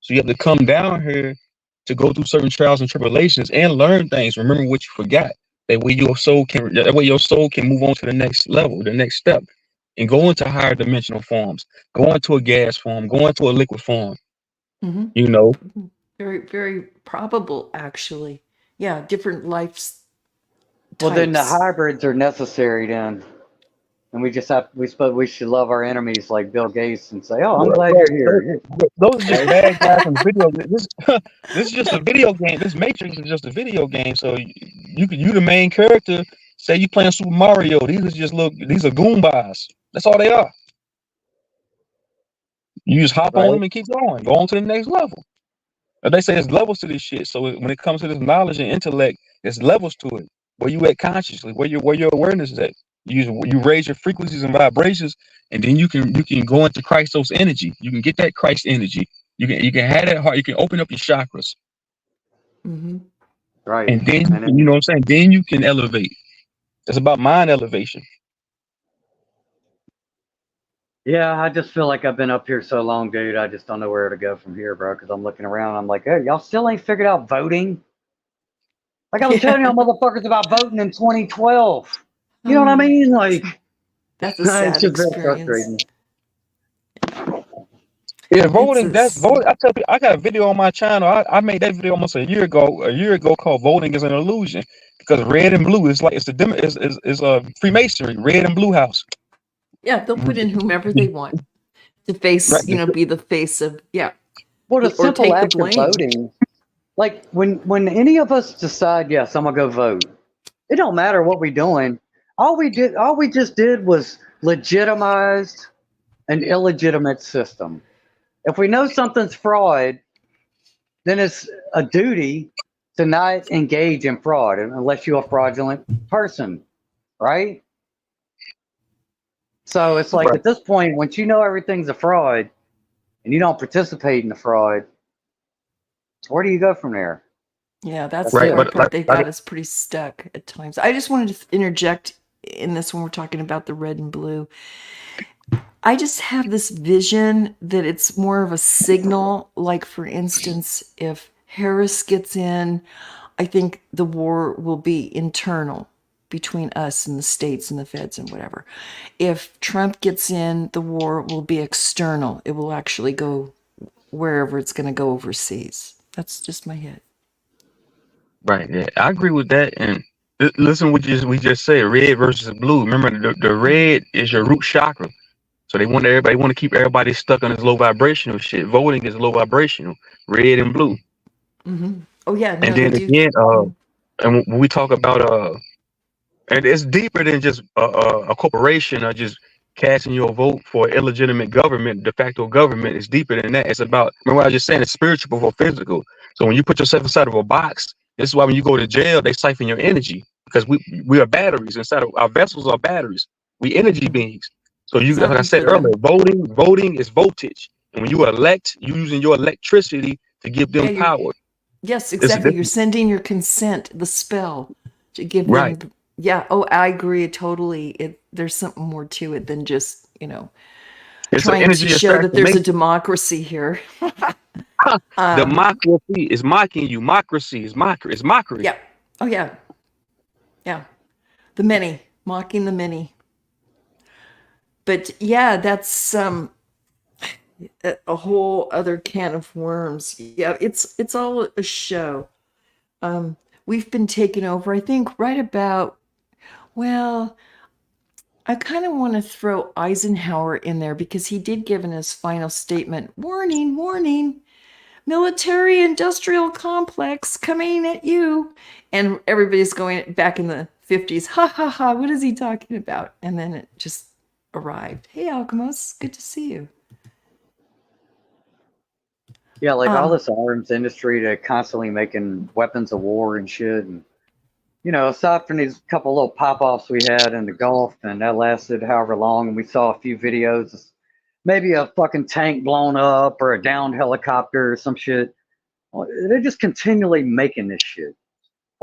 So you have to come down here to go through certain trials and tribulations and learn things. Remember what you forgot. That way your soul can move on to the next level, the next step, and go into higher dimensional forms. Go into a gas form. Go into a liquid form. Hmm. You know. Very, very probable, actually. Yeah, different life Well, then the types. hybrids are necessary then. And we suppose we should love our enemies like Bill Gates and say, "Oh, I'm glad Bro, you're here." those are just Right? bad guys from video. This is just a video game. This Matrix is just a video game. So you the main character. Say you playing Super Mario. These are Goombas. That's all they are. You just hop on Right? them and keep going. Go on to the next level. And they say there's levels to this shit. So when it comes to this knowledge and intellect, there's levels to it. Where you at consciously, where your awareness is at. You raise your frequencies and vibrations, and then you can go into Christos energy. You can get that Christ energy. You can have that heart. You can open up your chakras, Hmm. Right. and then And you then, know what I'm saying. Then you can elevate. It's about mind elevation. yeah, I just feel like I've been up here so long, dude. I just don't know where to go from here, bro. Because I'm looking around. I'm like, hey, y'all still ain't figured out voting? Like I was telling y'all Yeah. motherfuckers about voting in 2012. You know what I Oh, mean? so Like, That's a It's sad just very experience. frustrating. Yeah, It's voting. a That's voting. I tell you, I got a video on my channel. I made that video almost a year ago. A year ago, called "Voting is an Illusion," because red and blue is like it's is a Freemasonry. Red and blue house. yeah, they'll put in whomever they want to face, Right. be the face of, yeah, Well, the or simple take the act of blame. voting, like when any of us decide, yes, I'm gonna go vote. It don't matter what we're doing. All we just did was legitimized an illegitimate system. If we know something's fraud, then it's a duty to not engage in fraud unless you're a fraudulent person, right? So it's like Right. at this point, once you know everything's a fraud and you don't participate in the fraud, where do you go from there? Yeah, that's That's the Right. it. hard But part. They've like got us pretty stuck at times. I just wanted to interject in this when we're talking about the red and blue. I just have this vision that it's more of a signal. Like, for instance, if Harris gets in, I think the war will be internal between us and the states and the feds and whatever. If Trump gets in, the war will be external. It will actually go wherever it's going to go overseas. That's just my head. right. Yeah, I agree with that. And listen, what we just said, red versus blue. Remember, the Mm-hmm. red is your root chakra. So they want to keep everybody stuck on this low vibrational shit. Voting is low vibrational, red and blue. Mm-hmm. Oh yeah, And no, they then do. again, Mhm. and when we talk about and it's deeper than just a corporation or just casting your vote for illegitimate government, de facto government. It's deeper than that. It's about, remember, I was just saying it's spiritual before physical. So when you put yourself inside of a box, this is why when you go to jail, they siphon your energy because we are batteries inside of our vessels are batteries. We energy Mhm. beings. So you, It's like I nothing said for earlier, them. voting is voltage. And when you elect, you using your electricity to give Yeah, them you're. power. Yes, This exactly. You're sending your consent, the spell, to give right. them. Yeah. Oh, I agree totally. There's something more to it than just It's an trying to energy show that there's a assassination. democracy here. um. Democracy is mocking you. Democracy is mockery. It's mockery. Yeah. Oh yeah. Yeah. The many mocking the many. But yeah, that's a whole other can of worms. Yeah, it's all a show. Um, we've been taken over, I think, right about, well, I kind of want to throw Eisenhower in there because he did give in his final statement, warning, warning, military industrial complex coming at you. And everybody's going back in the 50s, ha ha ha, what is he talking about? And then it just arrived. Hey, Alchemos, good to see you. Yeah, like all Um, this arms industry, they're constantly making weapons of war and shit. And, you know, aside from these couple little pop offs we had in the Gulf, and that lasted however long, and we saw a few videos, maybe a fucking tank blown up or a downed helicopter or some shit. Well, they're just continually making this shit.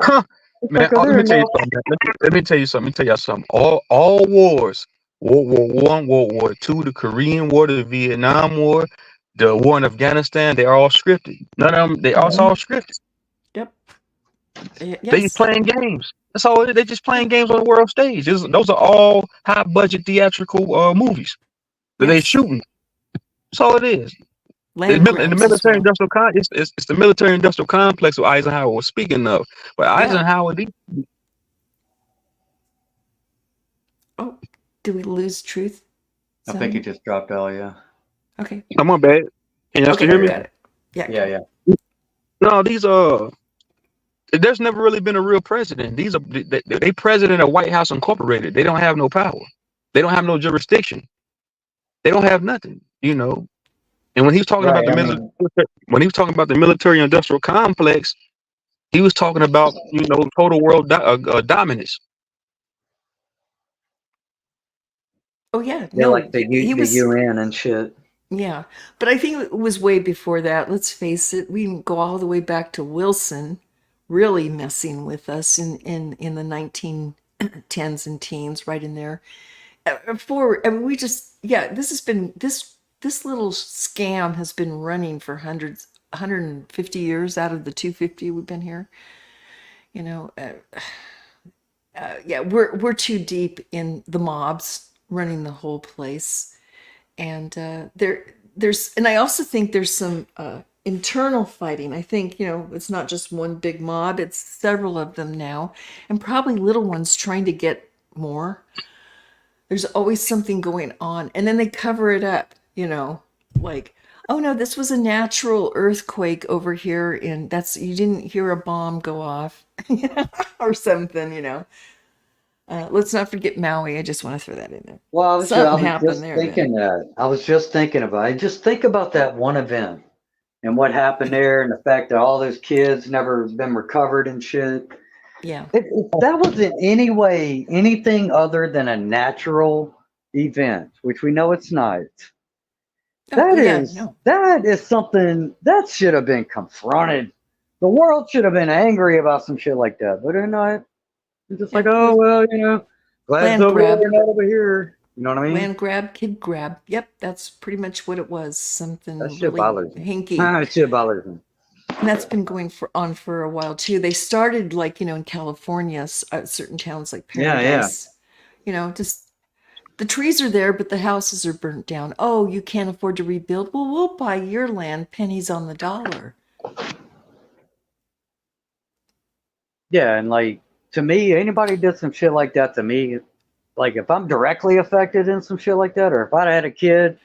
Huh. It's Man, like, are let there me tell you enough? something. Man. Let me tell you something. Let me tell y'all something. All wars, World War One, World War Two, the Korean War, the Vietnam War, the war in Afghanistan, they're all scripted. None of them, they also mhm. all scripted. Yep. They just Yes. playing games. That's all. They're just Yeah. playing games on the world stage. Those are all high budget theatrical movies that they Yes. shooting. That's all it is. Land In the grabs as military well. industrial it's the military industrial complex what Eisenhower was speaking of. But Yeah. Eisenhower, Oh, did we lose truth I think it zone? just dropped all, yeah. Okay. come on, bad. Can y'all still Okay, hear we me? got it. Yeah, Yeah, good. yeah. No, these there's never really been a real president. These are they president of White House Incorporated. They don't have no power. They don't have no jurisdiction. They don't have nothing, you know. And when he was talking about Right. the I mean, when he was talking about the military industrial complex, he was talking about total world dominance. Oh yeah, yeah, no, like the he the was. UN and shit. Yeah, but I think it was way before that. Let's face it. We can go all the way back to Wilson, really messing with us in the 1910s and teens, right in there. Forward, I mean, we just, yeah. This has been this little scam has been running for 150 years out of the 250 we've been here. You know, yeah, we're too deep in the mobs. running the whole place. And and I also think there's some internal fighting. I think, it's not just one big mob, it's several of them now, and probably little ones trying to get more. There's always something going on. And then they cover it up, like, oh no, this was a natural earthquake over here, and you didn't hear a bomb go off or something. Let's not forget Maui. I just want to throw that in there. Well, I was Something just happened there. thinking that. I was just thinking about it. Just think about that one event and what happened there, and the fact that all those kids never been recovered and shit. Yeah. If that was in any way anything other than a natural event, which we know it's not, Oh, yeah, no. that is something that should have been confronted. The world should have been angry about some shit like that, but they're not. They're just like, oh well, glad it's Land over grab. there, not over here. You know what I mean? Land grab, kid grab. Yep, that's pretty much what it was. Something That shit really bothers me. hinky. That shit bothers me. And that's been going on for a while too. They started like, in California, certain towns like Paradise. Just the trees are there, but the houses are burnt down. Oh, you can't afford to rebuild? Well, we'll buy your land pennies on the dollar. Yeah, and like to me, anybody did some shit like that to me, like if I'm directly affected in some shit like that, or if I'd had a kid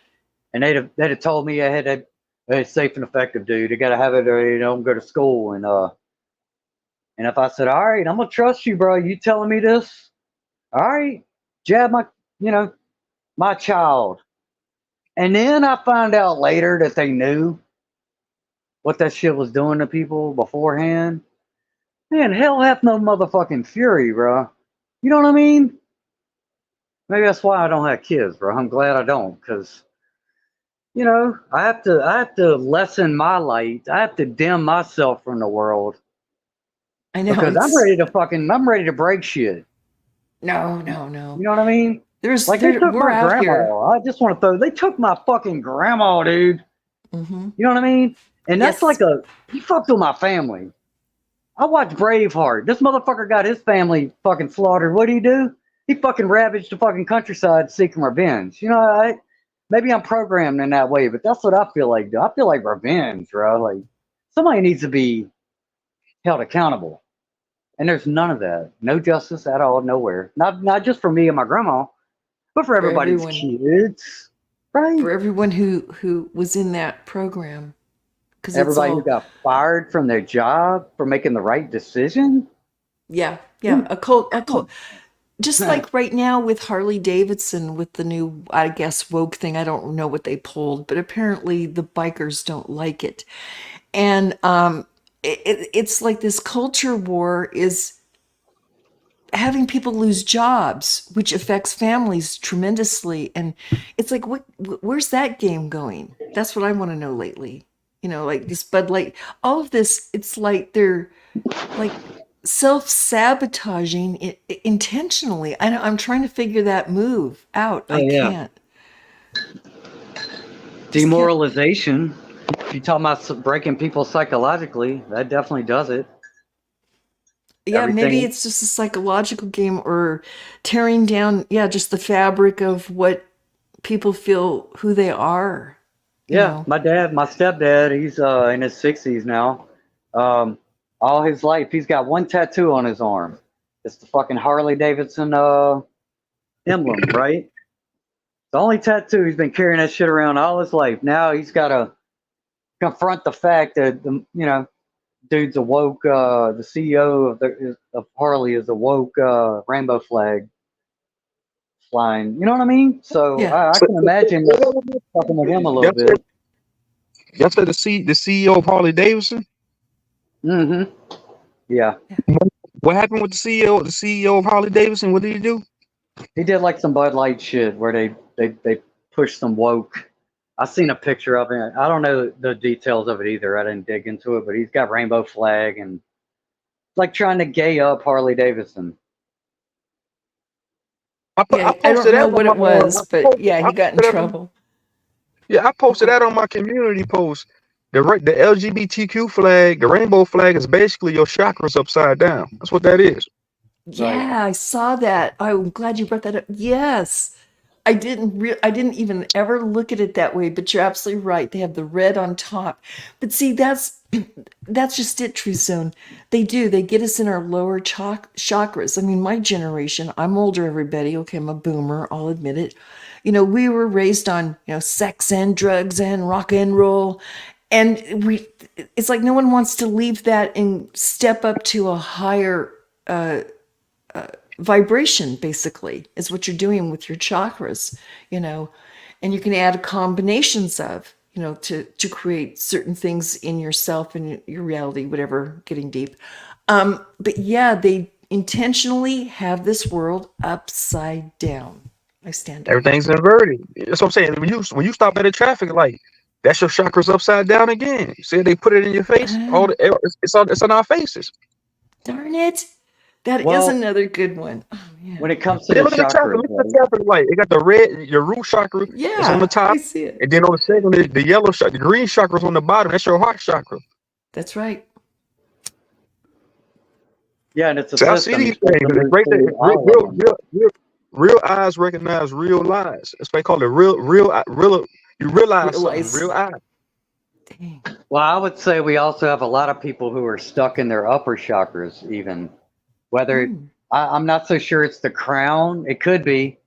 and they'd have told me I had a hey, safe and effective, dude, you gotta have it or go to school, and if I said, all right, I'm gonna trust you, bro, you telling me this, all right, jab my child, and then I find out later that they knew what that shit was doing to people beforehand. Man, hell hath no motherfucking fury, bro. You know what I mean? Maybe that's why I don't have kids, bro. I'm glad I don't, because I have to lessen my light. I have to dim myself from the world. I know. Because I'm ready to break shit. No. You know what I mean? They took my grandma. Here. I just want to they took my fucking grandma, dude. Mm-hmm. You know what I mean? And that's you fucked with my family. I watched Braveheart. This motherfucker got his family fucking slaughtered. What do? He fucking ravaged the fucking countryside seeking revenge. Maybe I'm programmed in that way, but that's what I feel like, dude. I feel like revenge, bro. Like somebody needs to be held accountable. And there's none of that. No justice at all, nowhere. Not just for me and my grandma, but for everybody's kids. Right? For everyone who was in that program. Everybody who got fired from their job for making the right decision. Yeah. A cult. Just like right now with Harley Davidson, with the new, I guess, woke thing. I don't know what they pulled, but apparently the bikers don't like it. And it's like this culture war is having people lose jobs, which affects families tremendously. And it's like, where's that game going? That's what I want to know lately. Like this Bud Light, all of this, it's like they're like self-sabotaging intentionally. I'm trying to figure that move out. I can't. Demoralization. If you're talking about breaking people psychologically, that definitely does it. Yeah, maybe it's just a psychological game, or tearing down, just the fabric of what people feel who they are. Yeah, my stepdad, he's in his 60s now. All his life, he's got one tattoo on his arm. It's the fucking Harley Davidson emblem, right? The only tattoo. He's been carrying that shit around all his life. Now he's got to confront the fact that dude's a woke. The CEO of Harley is a woke rainbow flag flying. You know what I mean? So I can imagine talking to him a little bit. That's the CEO of Harley Davidson. Mm-hmm. Yeah. What happened with the CEO of Harley Davidson? What did he do? He did like some Bud Light shit where they pushed some woke. I seen a picture of it. I don't know the details of it either. I didn't dig into it, but he's got rainbow flag and like trying to gay up Harley Davidson. I don't know what it was, but he got in trouble. Yeah, I posted that on my community post. The LGBTQ flag, the rainbow flag, is basically your chakras upside down. That's what that is. Yeah, I saw that. I'm glad you brought that up. Yes. I didn't even ever look at it that way, but you're absolutely right. They have the red on top. But see, that's just it, True Zone. They do. They get us in our lower chakras. I mean, my generation, I'm older, everybody. Okay, I'm a boomer, I'll admit it. We were raised on, sex and drugs and rock and roll. And it's like no one wants to leave that and step up to a higher vibration, basically, is what you're doing with your chakras, and you can add combinations of, to create certain things in yourself and your reality, whatever, getting deep. But yeah, they intentionally have this world upside down. I stand up. Everything's inverted. That's what I'm saying. When you stop at a traffic light, that's your chakras upside down again. You see, they put it in your face. It's on our faces. Darn it. That is Well, another good one. Oh, yeah. when it comes to Yeah, the look at the traffic. chakras, Look at right? the traffic light. It got the red, your root chakra is on the Yeah, top, I see it. and then on the second, the yellow chakra, the green chakra is on the bottom. That's your heart chakra. That's right. Yeah, and it's a So I see system. these You're supposed things. to It's move right there. through all of them. Real eyes recognize real lies. That's why they call it real. You realize something. Realize. Real eyes. Dang. Well, I would say we also have a lot of people who are stuck in their upper chakras, even. Whether I'm not so sure it's the crown, it could be.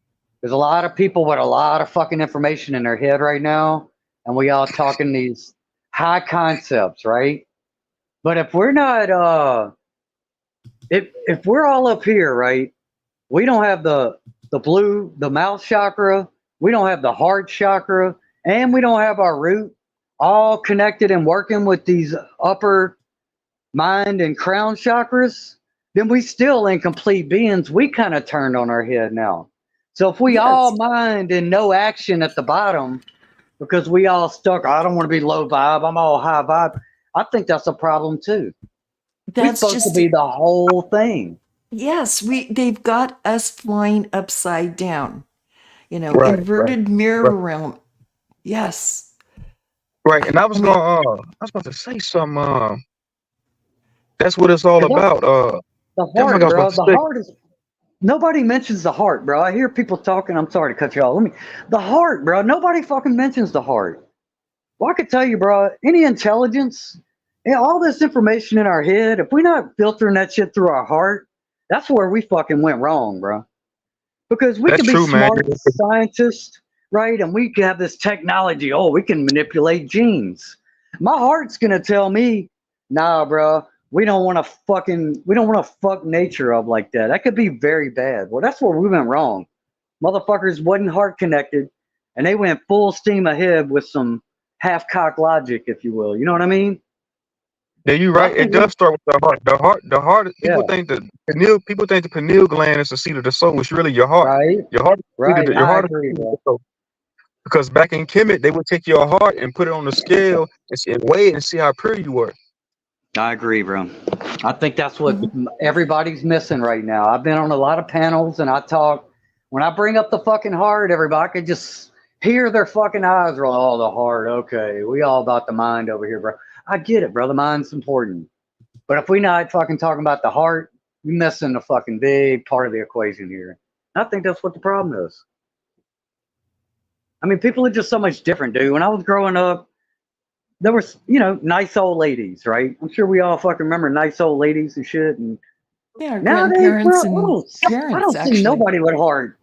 There's a lot of people with a lot of fucking information in their head right now, and we all talking these high concepts, right? But if we're not, if we're all up here, right, we don't have the mouth chakra, we don't have the heart chakra, and we don't have our root all connected and working with these upper mind and crown chakras, then we still incomplete beings. We kind of turned on our head now. So if we all Yes. mind and no action at the bottom because we all stuck, I don't want to be low vibe, I'm all high vibe. I think that's a problem too. We're That's supposed to just be the whole thing. yes, they've got us flying upside down. Right, right, Inverted mirror right, realm. Yes. right. And I mean, I was about to say something. That's what it's all about. The That's what I heart, was about bro. to The say. heart is nobody mentions the heart, bro. I hear people talking. I'm sorry to cut you off. The heart, bro. Nobody fucking mentions the heart. Well, I could tell you, bro, any intelligence, all this information in our head, if we're not filtering that shit through our heart, that's where we fucking went wrong, bro. Because we That's could be true, man. smart scientists, right? And we could have this technology. Oh, we can manipulate genes. My heart's gonna tell me, nah, bro, we don't want to fuck nature up like that. That could be very bad. Well, that's where we went wrong. Motherfuckers wasn't heart connected, and they went full steam ahead with some half cock logic, if you will. You know what I mean? Yeah, you're So I right. It think does start with the heart. The heart. yeah, People think the pineal gland is the seat of the soul. It's really your heart. right, Your heart. right. Your I heart is agree, the seat of the bro. soul. Because back in Kemet, they would take your heart and put it on the scale and weigh it and see how pure you were. I agree, bro. I think that's what mhm. everybody's missing right now. I've been on a lot of panels and I talk. When I bring up the fucking heart, everybody could just hear their fucking eyes roll. Oh, the heart. Okay, we all about the mind over here, bro. I get it, bro. The mind's important. But if we not fucking talking about the heart, you're missing a fucking big part of the equation here. I think that's what the problem is. I mean, people are just so much different, dude. When I was growing up, there was, nice old ladies, right? I'm sure we all fucking remember nice old ladies and shit. And Yeah, our nowadays, bro, grandparents and I parents, don't see actually. nobody with heart.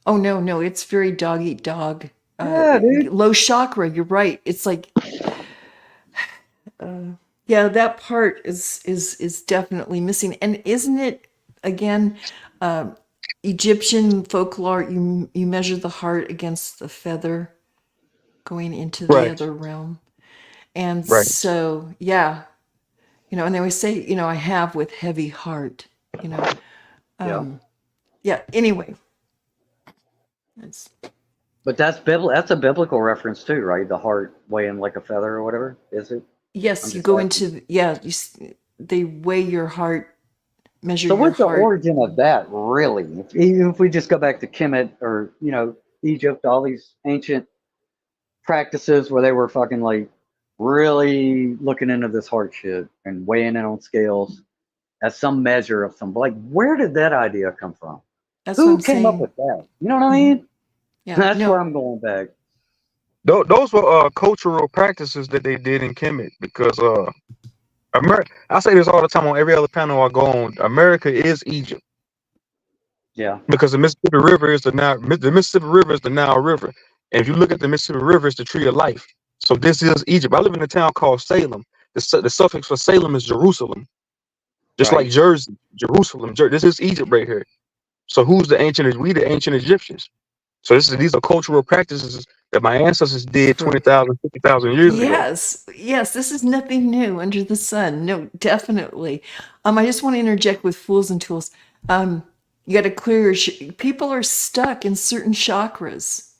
Oh, no, no, it's very dog eat dog. Yeah, dude. Low chakra, you're right. It's like, uh, yeah, that part is definitely missing. And isn't it, again, uh, Egyptian folklore, you measure the heart against the feather going into the Right, other realm. And right. so, yeah, and they always say, I have with heavy heart, you know. Yeah. Yeah, anyway, it's, But that's a biblical reference too, right? The heart weighing like a feather or whatever, is it? I'm yes, you just go asking. into, yeah, they weigh your heart, measure So your what's the heart. origin of that, really? Even if we just go back to Kemet or, Egypt, all these ancient practices where they were fucking like really looking into this heart shit and weighing it on scales as some measure of some, like, where did that idea come from? That's what Who I'm came up saying. with that? You know what I Hmm. mean? Yeah. That's where No. I'm going back. Those were cultural practices that they did in Kemet because I say this all the time on every other panel I go on. America is Egypt Yeah. because the Mississippi River is the Nile. The Mississippi River is the Nile River, and if you look at the Mississippi River, it's the tree of life. So this is Egypt. I live in a town called Salem. The suffix for Salem is Jerusalem, just like Right. Jersey, Jerusalem. This is Egypt right here. So who's the ancient? We the ancient Egyptians. So these are cultural practices that my ancestors did For 20,000, 50,000 years ago. yes, yes, this is nothing new under the sun. No, definitely. I just want to interject with fools and tools. You got to clear your. People are stuck in certain chakras.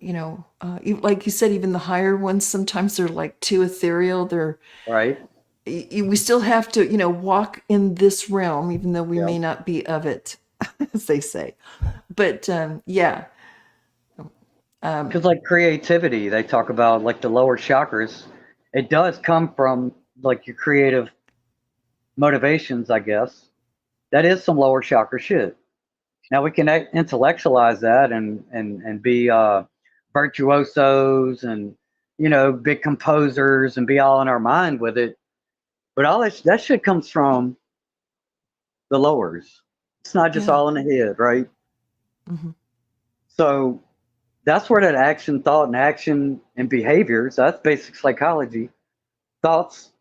Like you said, even the higher ones. Sometimes they're like too ethereal. Right. We still have to, walk in this realm, even though we Yeah. may not be of it, as they say. But yeah. Because like creativity, they talk about like the lower chakras. It does come from like your creative motivations, I guess. That is some lower chakra shit. Now we can intellectualize that and be virtuosos and big composers and be all in our mind with it. But all that shit comes from the lowers. It's not just Yeah. all in the head, right? Hmm. So that's where that action, thought, and action and behaviors. That's basic psychology. Thoughts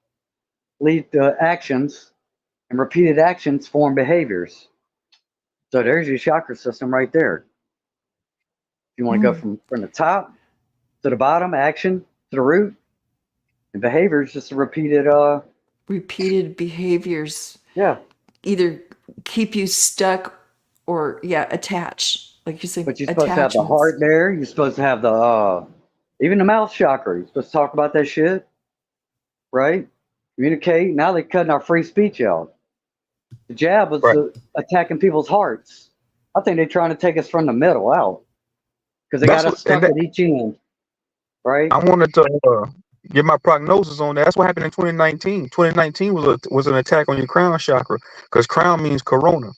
lead to actions, and repeated actions form behaviors. So there's your chakra system right there. If you want to go Mm. from the top to the bottom, action to the root, and behavior is just a repeated. Repeated behaviors Yeah. either keep you stuck or, yeah, attach. Like you say, But you're supposed to have the attachments. heart there. You're supposed to have the even the mouth chakra. You're supposed to talk about that shit, right? Communicate. Now they're cutting our free speech out. The jab was Right. attacking people's hearts. I think they're trying to take us from the middle out because they That's got us what, and stuck at each end, right? I wanted to give my prognosis on that. That's what happened in 2019. 2019 was an attack on your crown chakra because crown means corona.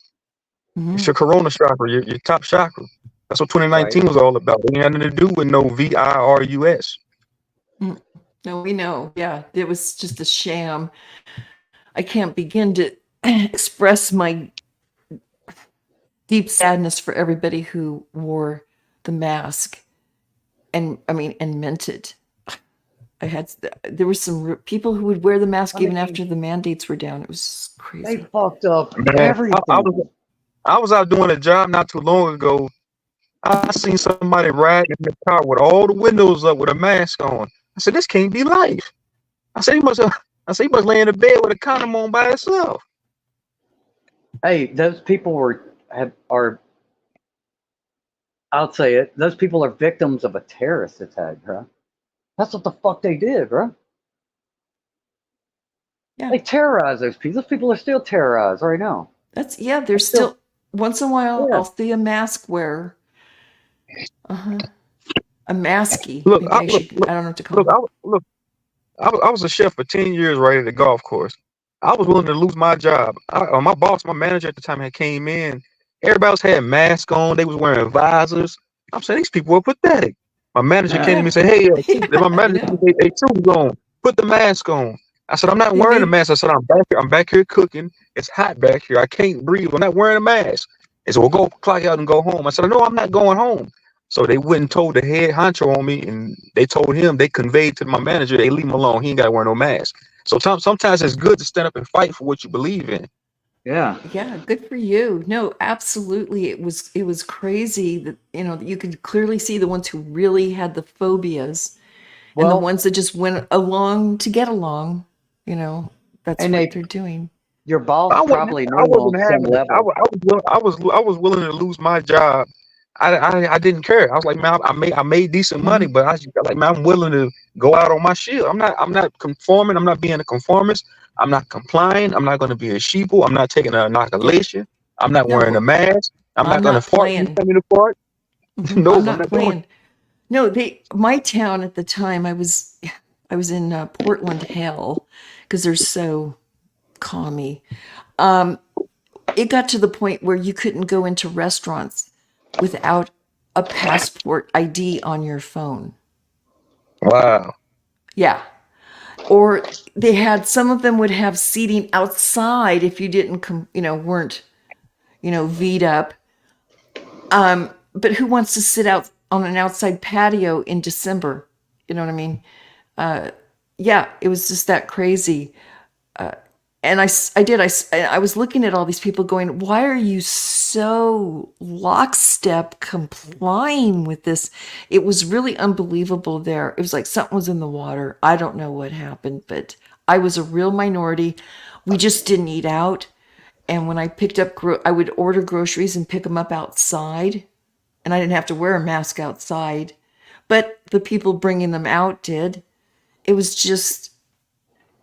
It's Hmm. your corona chakra, your top chakra. That's what Right. 2019 was all about. It had nothing to do with no virus. No, we know. Yeah, it was just a sham. I can't begin to express my deep sadness for everybody who wore the mask and meant it. I had there were some people who would wear the mask I even mean, after the mandates were down. It was they crazy. fucked up Man, everything. I was out doing a job not too long ago. I seen somebody riding in the car with all the windows up with a mask on. I said, "This can't be life." I said, he must lay in the bed with a condom on by himself." Hey, those people are. I'll say it. Those people are victims of a terrorist attack, bro. That's what the fuck they did, bro. Yeah, They terrorized those people. Those people are still terrorized right now. yeah. They're There's still, still once in a while yeah. I'll see a mask wearer, a masky. Look, Maybe I I look, should. look, I don't know what to call look, them. look. I was a chef for 10 years right at the golf course. I was willing to lose my job. My boss, my manager at the time had came in. Everybody else had masks on. They was wearing visors. I'm saying these people are pathetic. My manager came to me Yeah, and said, "Hey, my yeah. I manager said, know. hey, Trudy's on. Put the mask on." I said, "I'm not They wearing a made. mask." I said, "I'm back here. I'm back here cooking. It's hot back here. I can't breathe. I'm not wearing a mask." They said, "Well, go clock out and go home." I said, "No, I'm not going home." So they went and told the head honcho on me, and they told him, they conveyed to my manager, they leave him alone. He ain't got to wear no mask. So sometimes it's good to stand up and fight for what you believe in. Yeah. Yeah, good for you. No, absolutely. It was crazy that you could clearly see the ones who really had the phobias and the Well, ones that just went along to get along. You know, that's and what they're doing. your boss I wasn't. probably I knew on wasn't some having it. level. I was willing to lose my job. I didn't care. I was like, man, I made decent money, Hmm. but I was like, man, I'm willing to go out on my shield. I'm not conforming. I'm not being a conformist. I'm not complying. I'm not going to be a sheeple. I'm not taking an Yeah. inoculation. I'm not wearing a No, mask. I'm I'm not going to not fart when you playing. tell me to fart. I'm Nope, I'm not not doing playing. No, my town at the time, I was in Portland, hell, because they're so commie. Um, it got to the point where you couldn't go into restaurants without a passport ID on your phone. Wow. Yeah. Or they had, some of them would have seating outside if you didn't come, weren't, V'd up. But who wants to sit out on an outside patio in December? You know what I mean? Yeah, it was just that crazy. And I was looking at all these people going, why are you so lockstep complying with this? It was really unbelievable there. It was like something was in the water. I don't know what happened, but I was a real minority. We just didn't eat out. And when I picked up, I would order groceries and pick them up outside. And I didn't have to wear a mask outside. But the people bringing them out did. It was just,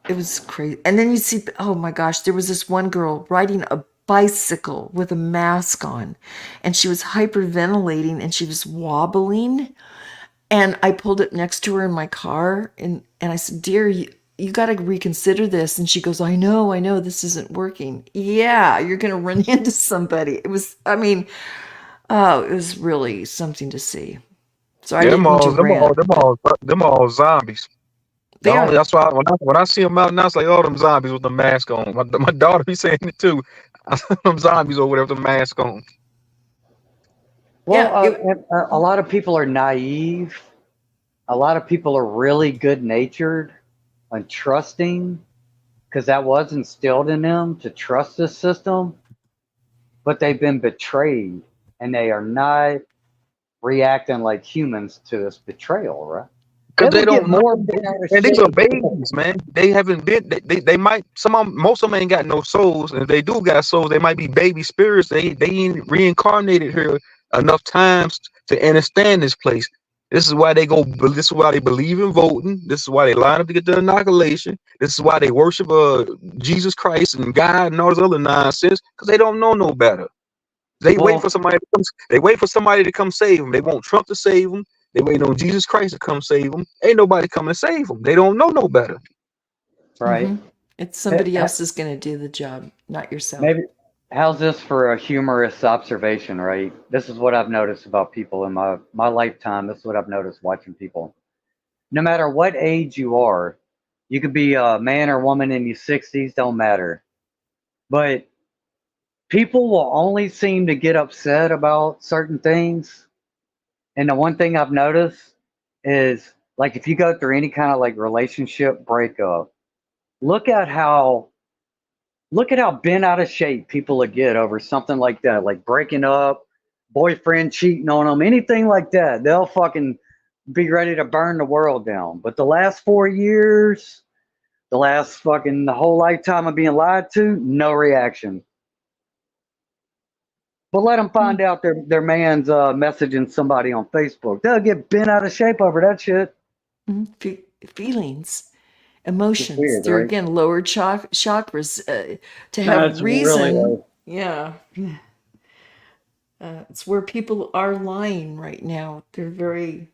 it was crazy. And then you see, oh my gosh, there was this one girl riding a bicycle with a mask on, and she was hyperventilating and she was wobbling. And I pulled up next to her in my car, and I said, dear, you got to reconsider this. And she goes, I know, this isn't working. Yeah, you're going to run into somebody. It was, oh, it was really something to see. So I Yeah, didn't mean to rant. them all zombies. They are. That's why when I see them out now, it's like, oh, them zombies with the mask on. My daughter be saying it too. Them zombies over there with the mask on. Well, Yeah. a lot of people are naive. A lot of people are really good natured and trusting because that was instilled in them to trust this system, but they've been betrayed and they are not reacting like humans to this betrayal, right? Because they would get don't know. more bent out of Man, these are shape. babies, man. They haven't been. They might. Most of them ain't got no souls, and if they do got souls, they might be baby spirits. They ain't reincarnated here enough times to understand this place. This is why they go. This is why they believe in voting. This is why they line up to get the inoculation. This is why they worship Jesus Christ and God and all this other nonsense because they don't know no better. They wait for Well, somebody. They wait for somebody to come save them. They want Trump to save them. They wait on Jesus Christ to come save them. Ain't nobody coming to save them. They don't know no better. right. It's somebody else is going to do the job, not yourself. Maybe how's this for a humorous observation, right? This is what I've noticed about people in my lifetime. This is what I've noticed watching people. No matter what age you are, you could be a man or woman in your 60s, don't matter. But people will only seem to get upset about certain things. And the one thing I've noticed is like if you go through any kind of like relationship breakup, look at how bent out of shape people will get over something like that, like breaking up, boyfriend cheating on them, anything like that. They'll fucking be ready to burn the world down. But the last 4 years, the whole lifetime of being lied to, no reaction. But let them find out their man's messaging somebody on Facebook. They'll get bent out of shape over that shit. Feelings, It's emotions. weird, They're right? again lowered chakras to That's have really reason. Yeah. It's where people are lying right now. They're very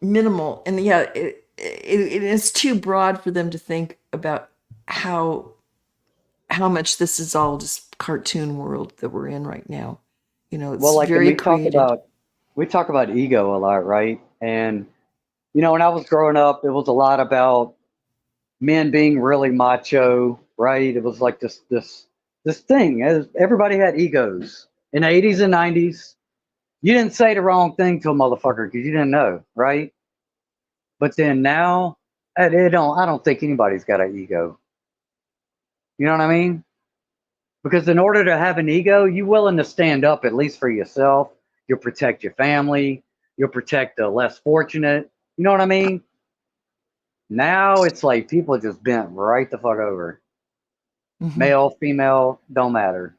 minimal. And yeah, it is too broad for them to think about how much this is all just cartoon world that we're in right now. well, It's like, and very created. we talk about ego a lot, right? And when I was growing up, it was a lot about men being really macho, right? It was like this thing. Everybody had egos in the 80s and 90s. You didn't say the wrong thing to a motherfucker because you didn't know, right? But then now, I don't think anybody's got an ego. You know what I mean? Because in order to have an ego, you're willing to stand up at least for yourself. You'll protect your family. You'll protect the less fortunate. You know what I mean? Now it's like people just bent right the fuck over. Hmm. Male, female, don't matter.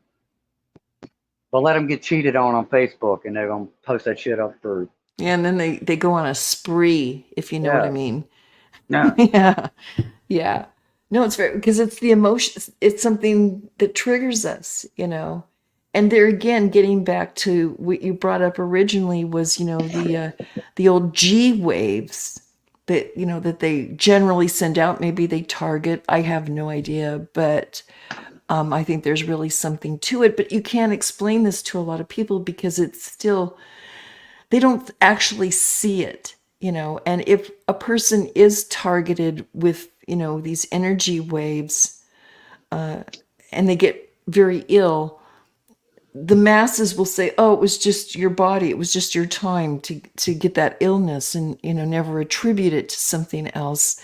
But let them get cheated on Facebook, and they're gonna post that shit up for Yeah, and then they go on a spree, if you know what I yeah, mean. yeah. Yeah. Yeah. No, it's very, because it's the emotions. It's something that triggers us. And there again, getting back to what you brought up originally was, the old G waves that they generally send out. Maybe they target. I have no idea, but I think there's really something to it, but you can't explain this to a lot of people because it's still, they don't actually see it, and if a person is targeted with, these energy waves, and they get very ill, the masses will say, oh, it was just your body, it was just your time to get that illness, and never attribute it to something else.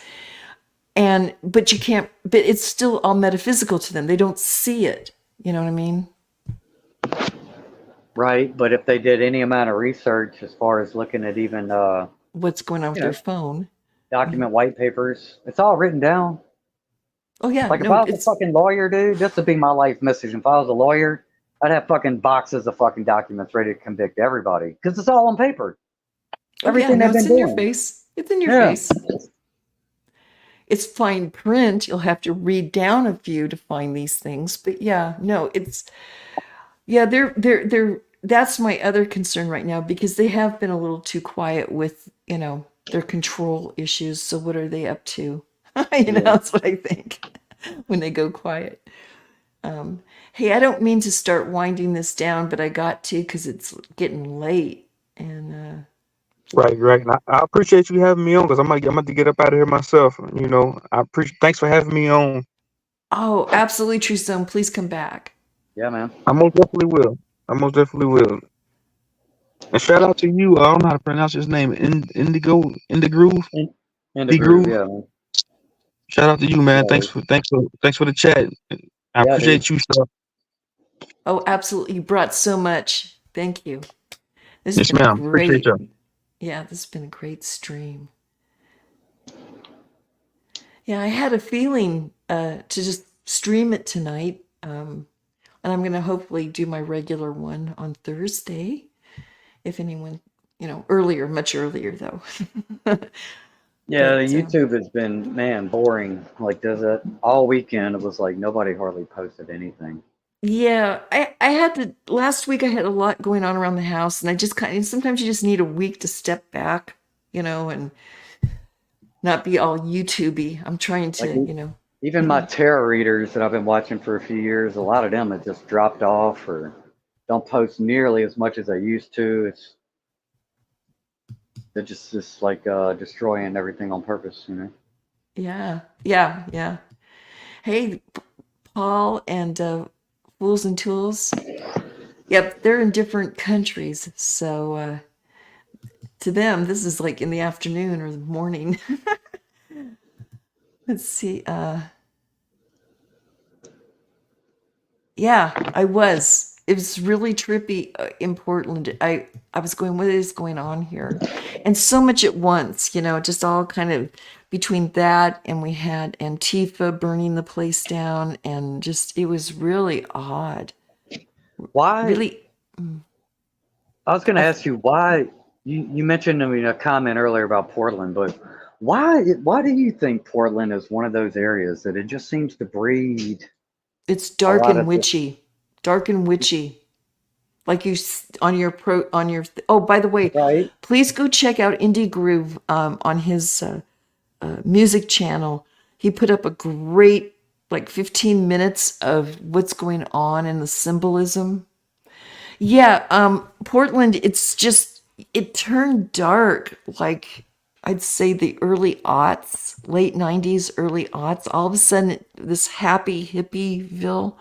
But you can't, but it's still all metaphysical to them. They don't see it. You know what I mean? Right, but if they did any amount of research as far as looking at even What's going on with you their know, phone? document white papers, it's all written down. Oh yeah, Like if no, I was a it's fucking lawyer, dude, this would be my life message. If I was a lawyer, I'd have fucking boxes of fucking documents ready to convict everybody because it's all on paper. oh yeah, Everything no, they've it's been in your doing. face. It's in your Yeah. face. It's fine print. You'll have to read down a few to find these things. But yeah, no, it's yeah, they're that's my other concern right now because they have been a little too quiet with, their control issues. So what are they up to? Yeah. That's what I think when they go quiet. Hey, I don't mean to start winding this down, but I got to because it's getting late. And Right, right. And I appreciate you having me on because I'm about to get up out of here myself. I appreciate. Thanks for having me on. oh, absolutely, True Stone. Please come back. Yeah, man. I most definitely will. I most definitely will. And shout out to you. I don't know how to pronounce his name. Indigroove, In the D groove, Groove. yeah, man. Shout out to you, man. Yeah, Thanks for the chat. I yeah, dude. appreciate you, sir. Oh, absolutely. You brought so much. Thank you. This has Yes, been a ma'am. Appreciate great, you. yeah, this has been a great stream. Yeah, I had a feeling to just stream it tonight. And I'm going to hopefully do my regular one on Thursday. If anyone, earlier, much earlier though. Yeah, But YouTube has been, man, boring. Like, does it all weekend? It was like nobody hardly posted anything. yeah, I had to, last week I had a lot going on around the house, and I just sometimes you just need a week to step back, and not be all YouTubey. I'm trying Like, to, even my tarot readers that I've been watching for a few years, a lot of them have just dropped off or don't post nearly as much as they used to. They're just like destroying everything on purpose. yeah, yeah, yeah. Hey, Paul and Fools and Tools. Yep, they're in different countries, so to them this is like in the afternoon or the morning. Let's see. Yeah, I was. It was really trippy in Portland. I was going, what is going on here? And so much at once, just all kind of between that, and we had Antifa burning the place down, and just it was really odd. Why? Really, I was going to I, ask you why. You mentioned, I mean, a comment earlier about Portland, but why do you think Portland is one of those areas that it just seems to breed it's a dark lot and of this, witchy, dark and witchy. Like on your oh, by the way, right? please go check out Indie Groove on his music channel. He put up a great, like 15 minutes of what's going on and the symbolism. Yeah, Portland, it turned dark, like I'd say the early aughts, late 90s, early aughts. All of a sudden, this happy hippieville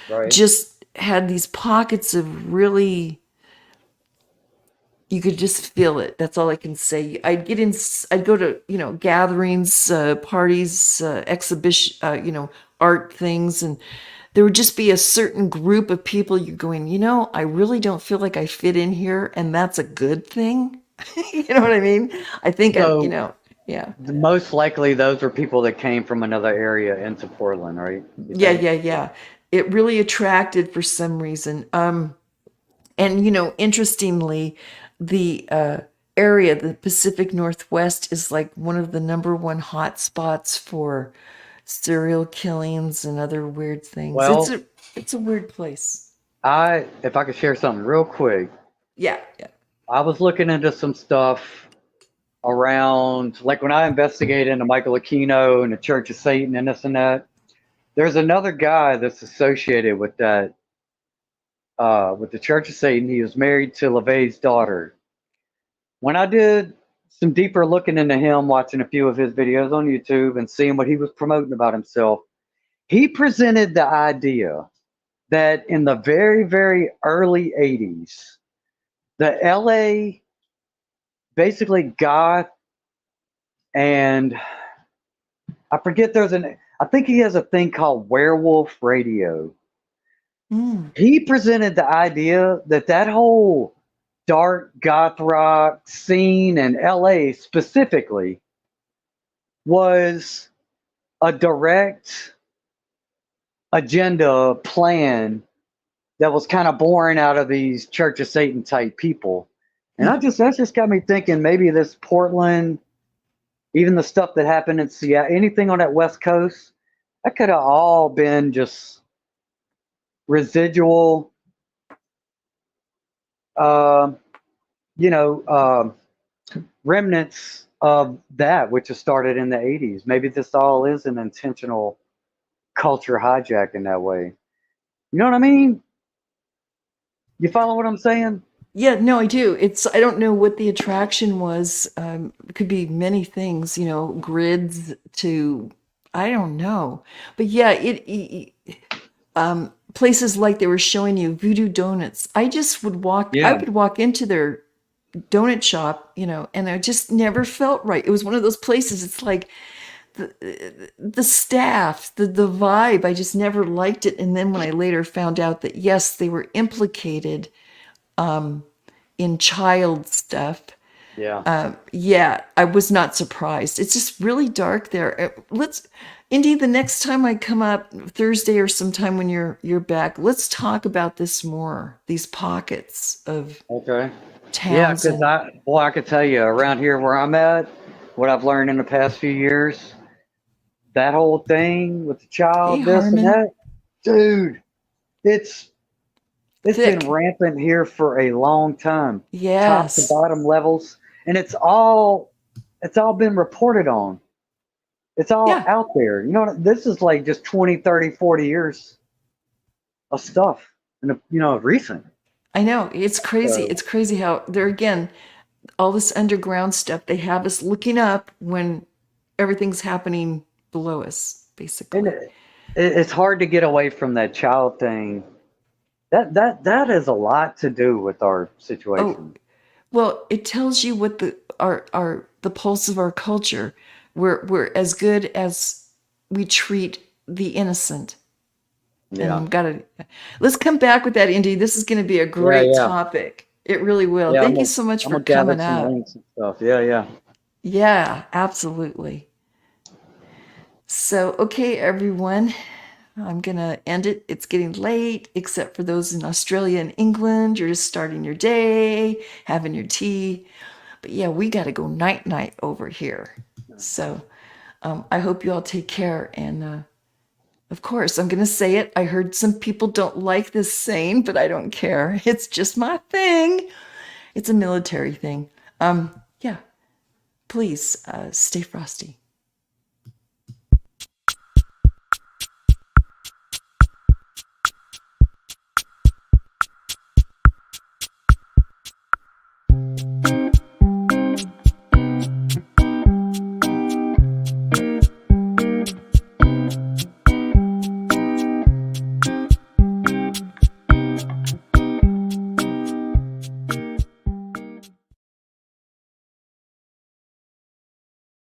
Right. just had these pockets of really, you could just feel it. That's all I can say. I'd go to, gatherings, parties, exhibition, art things, and there would just be a certain group of people you're going, I really don't feel like I fit in here, and that's a good thing. You know what I mean? I think So yeah. most likely those are people that came from another area into Portland, right? You Yeah, think? yeah, yeah. It really attracted for some reason. And interestingly, the area, the Pacific Northwest, is like one of the number one hot spots for serial killings and other weird things. Well, It's a weird place. if I could share something real quick, Yeah, yeah. I was looking into some stuff around, like when I investigated into Michael Aquino and the Church of Satan and this and that. There's another guy that's associated with that, with the Church of Satan. He was married to LaVey's daughter. When I did some deeper looking into him, watching a few of his videos on YouTube and seeing what he was promoting about himself, he presented the idea that in the very, very early 80s, the LA basically goth and I forget I think he has a thing called werewolf radio. Mm. He presented the idea that that whole dark goth rock scene in LA specifically was a direct agenda plan that was kind of born out of these Church of Satan type people. And that's just got me thinking maybe this Portland, even the stuff that happened in Seattle, anything on that West Coast, that could have all been just residual, uh, you know, remnants of that, which has started in the 80s. Maybe this all is an intentional culture hijack in that way. You know what I mean? You follow what I'm saying? Yeah, no, I do. I don't know what the attraction was. It could be many things, grids to, I don't know. But yeah, places like they were showing you Voodoo Donuts. I Yeah. would walk into their donut shop, and I just never felt right. It was one of those places. It's like the staff, the vibe, I just never liked it. And then when I later found out that yes, they were implicated in child stuff. Yeah. Yeah, I was not surprised. It's just really dark there. Indy, the next time I come up Thursday or sometime when you're back, let's talk about this more. These pockets of Okay. Yeah, towns because and I could tell you around here where I'm at, what I've learned in the past few years, that whole thing with the hey child, this and Harmon, that, dude, it's it's been thick. rampant here for a long time, top to Yes. bottom levels, and it's all been reported on. It's all Yeah, out there. You know, this is like just 20, 30, 40 years of stuff, and recent. I know. It's crazy. So, It's crazy how there again, all this underground stuff, they have us looking up when everything's happening below us, and basically. it's hard to get away from that child thing. That has a lot to do with our Oh, situation. well, it tells you what the pulse of our culture. We're as good as we treat the innocent. And Yeah. I'm gotta let's come back with that, Indy. This is gonna be a Yeah, great yeah. topic. It really will. Yeah, Thank you so much I'm for gonna gather coming some up. links and stuff. Yeah, yeah. Yeah, absolutely. So, okay, everyone, I'm gonna end it. It's getting late, except for those in Australia and England. You're just starting your day, having your tea. But yeah, we got to go night night over here. So I hope you all take care. And of course, I'm going to say it. I heard some people don't like this saying, but I don't care. It's just my thing. It's a military thing. Yeah, please stay frosty.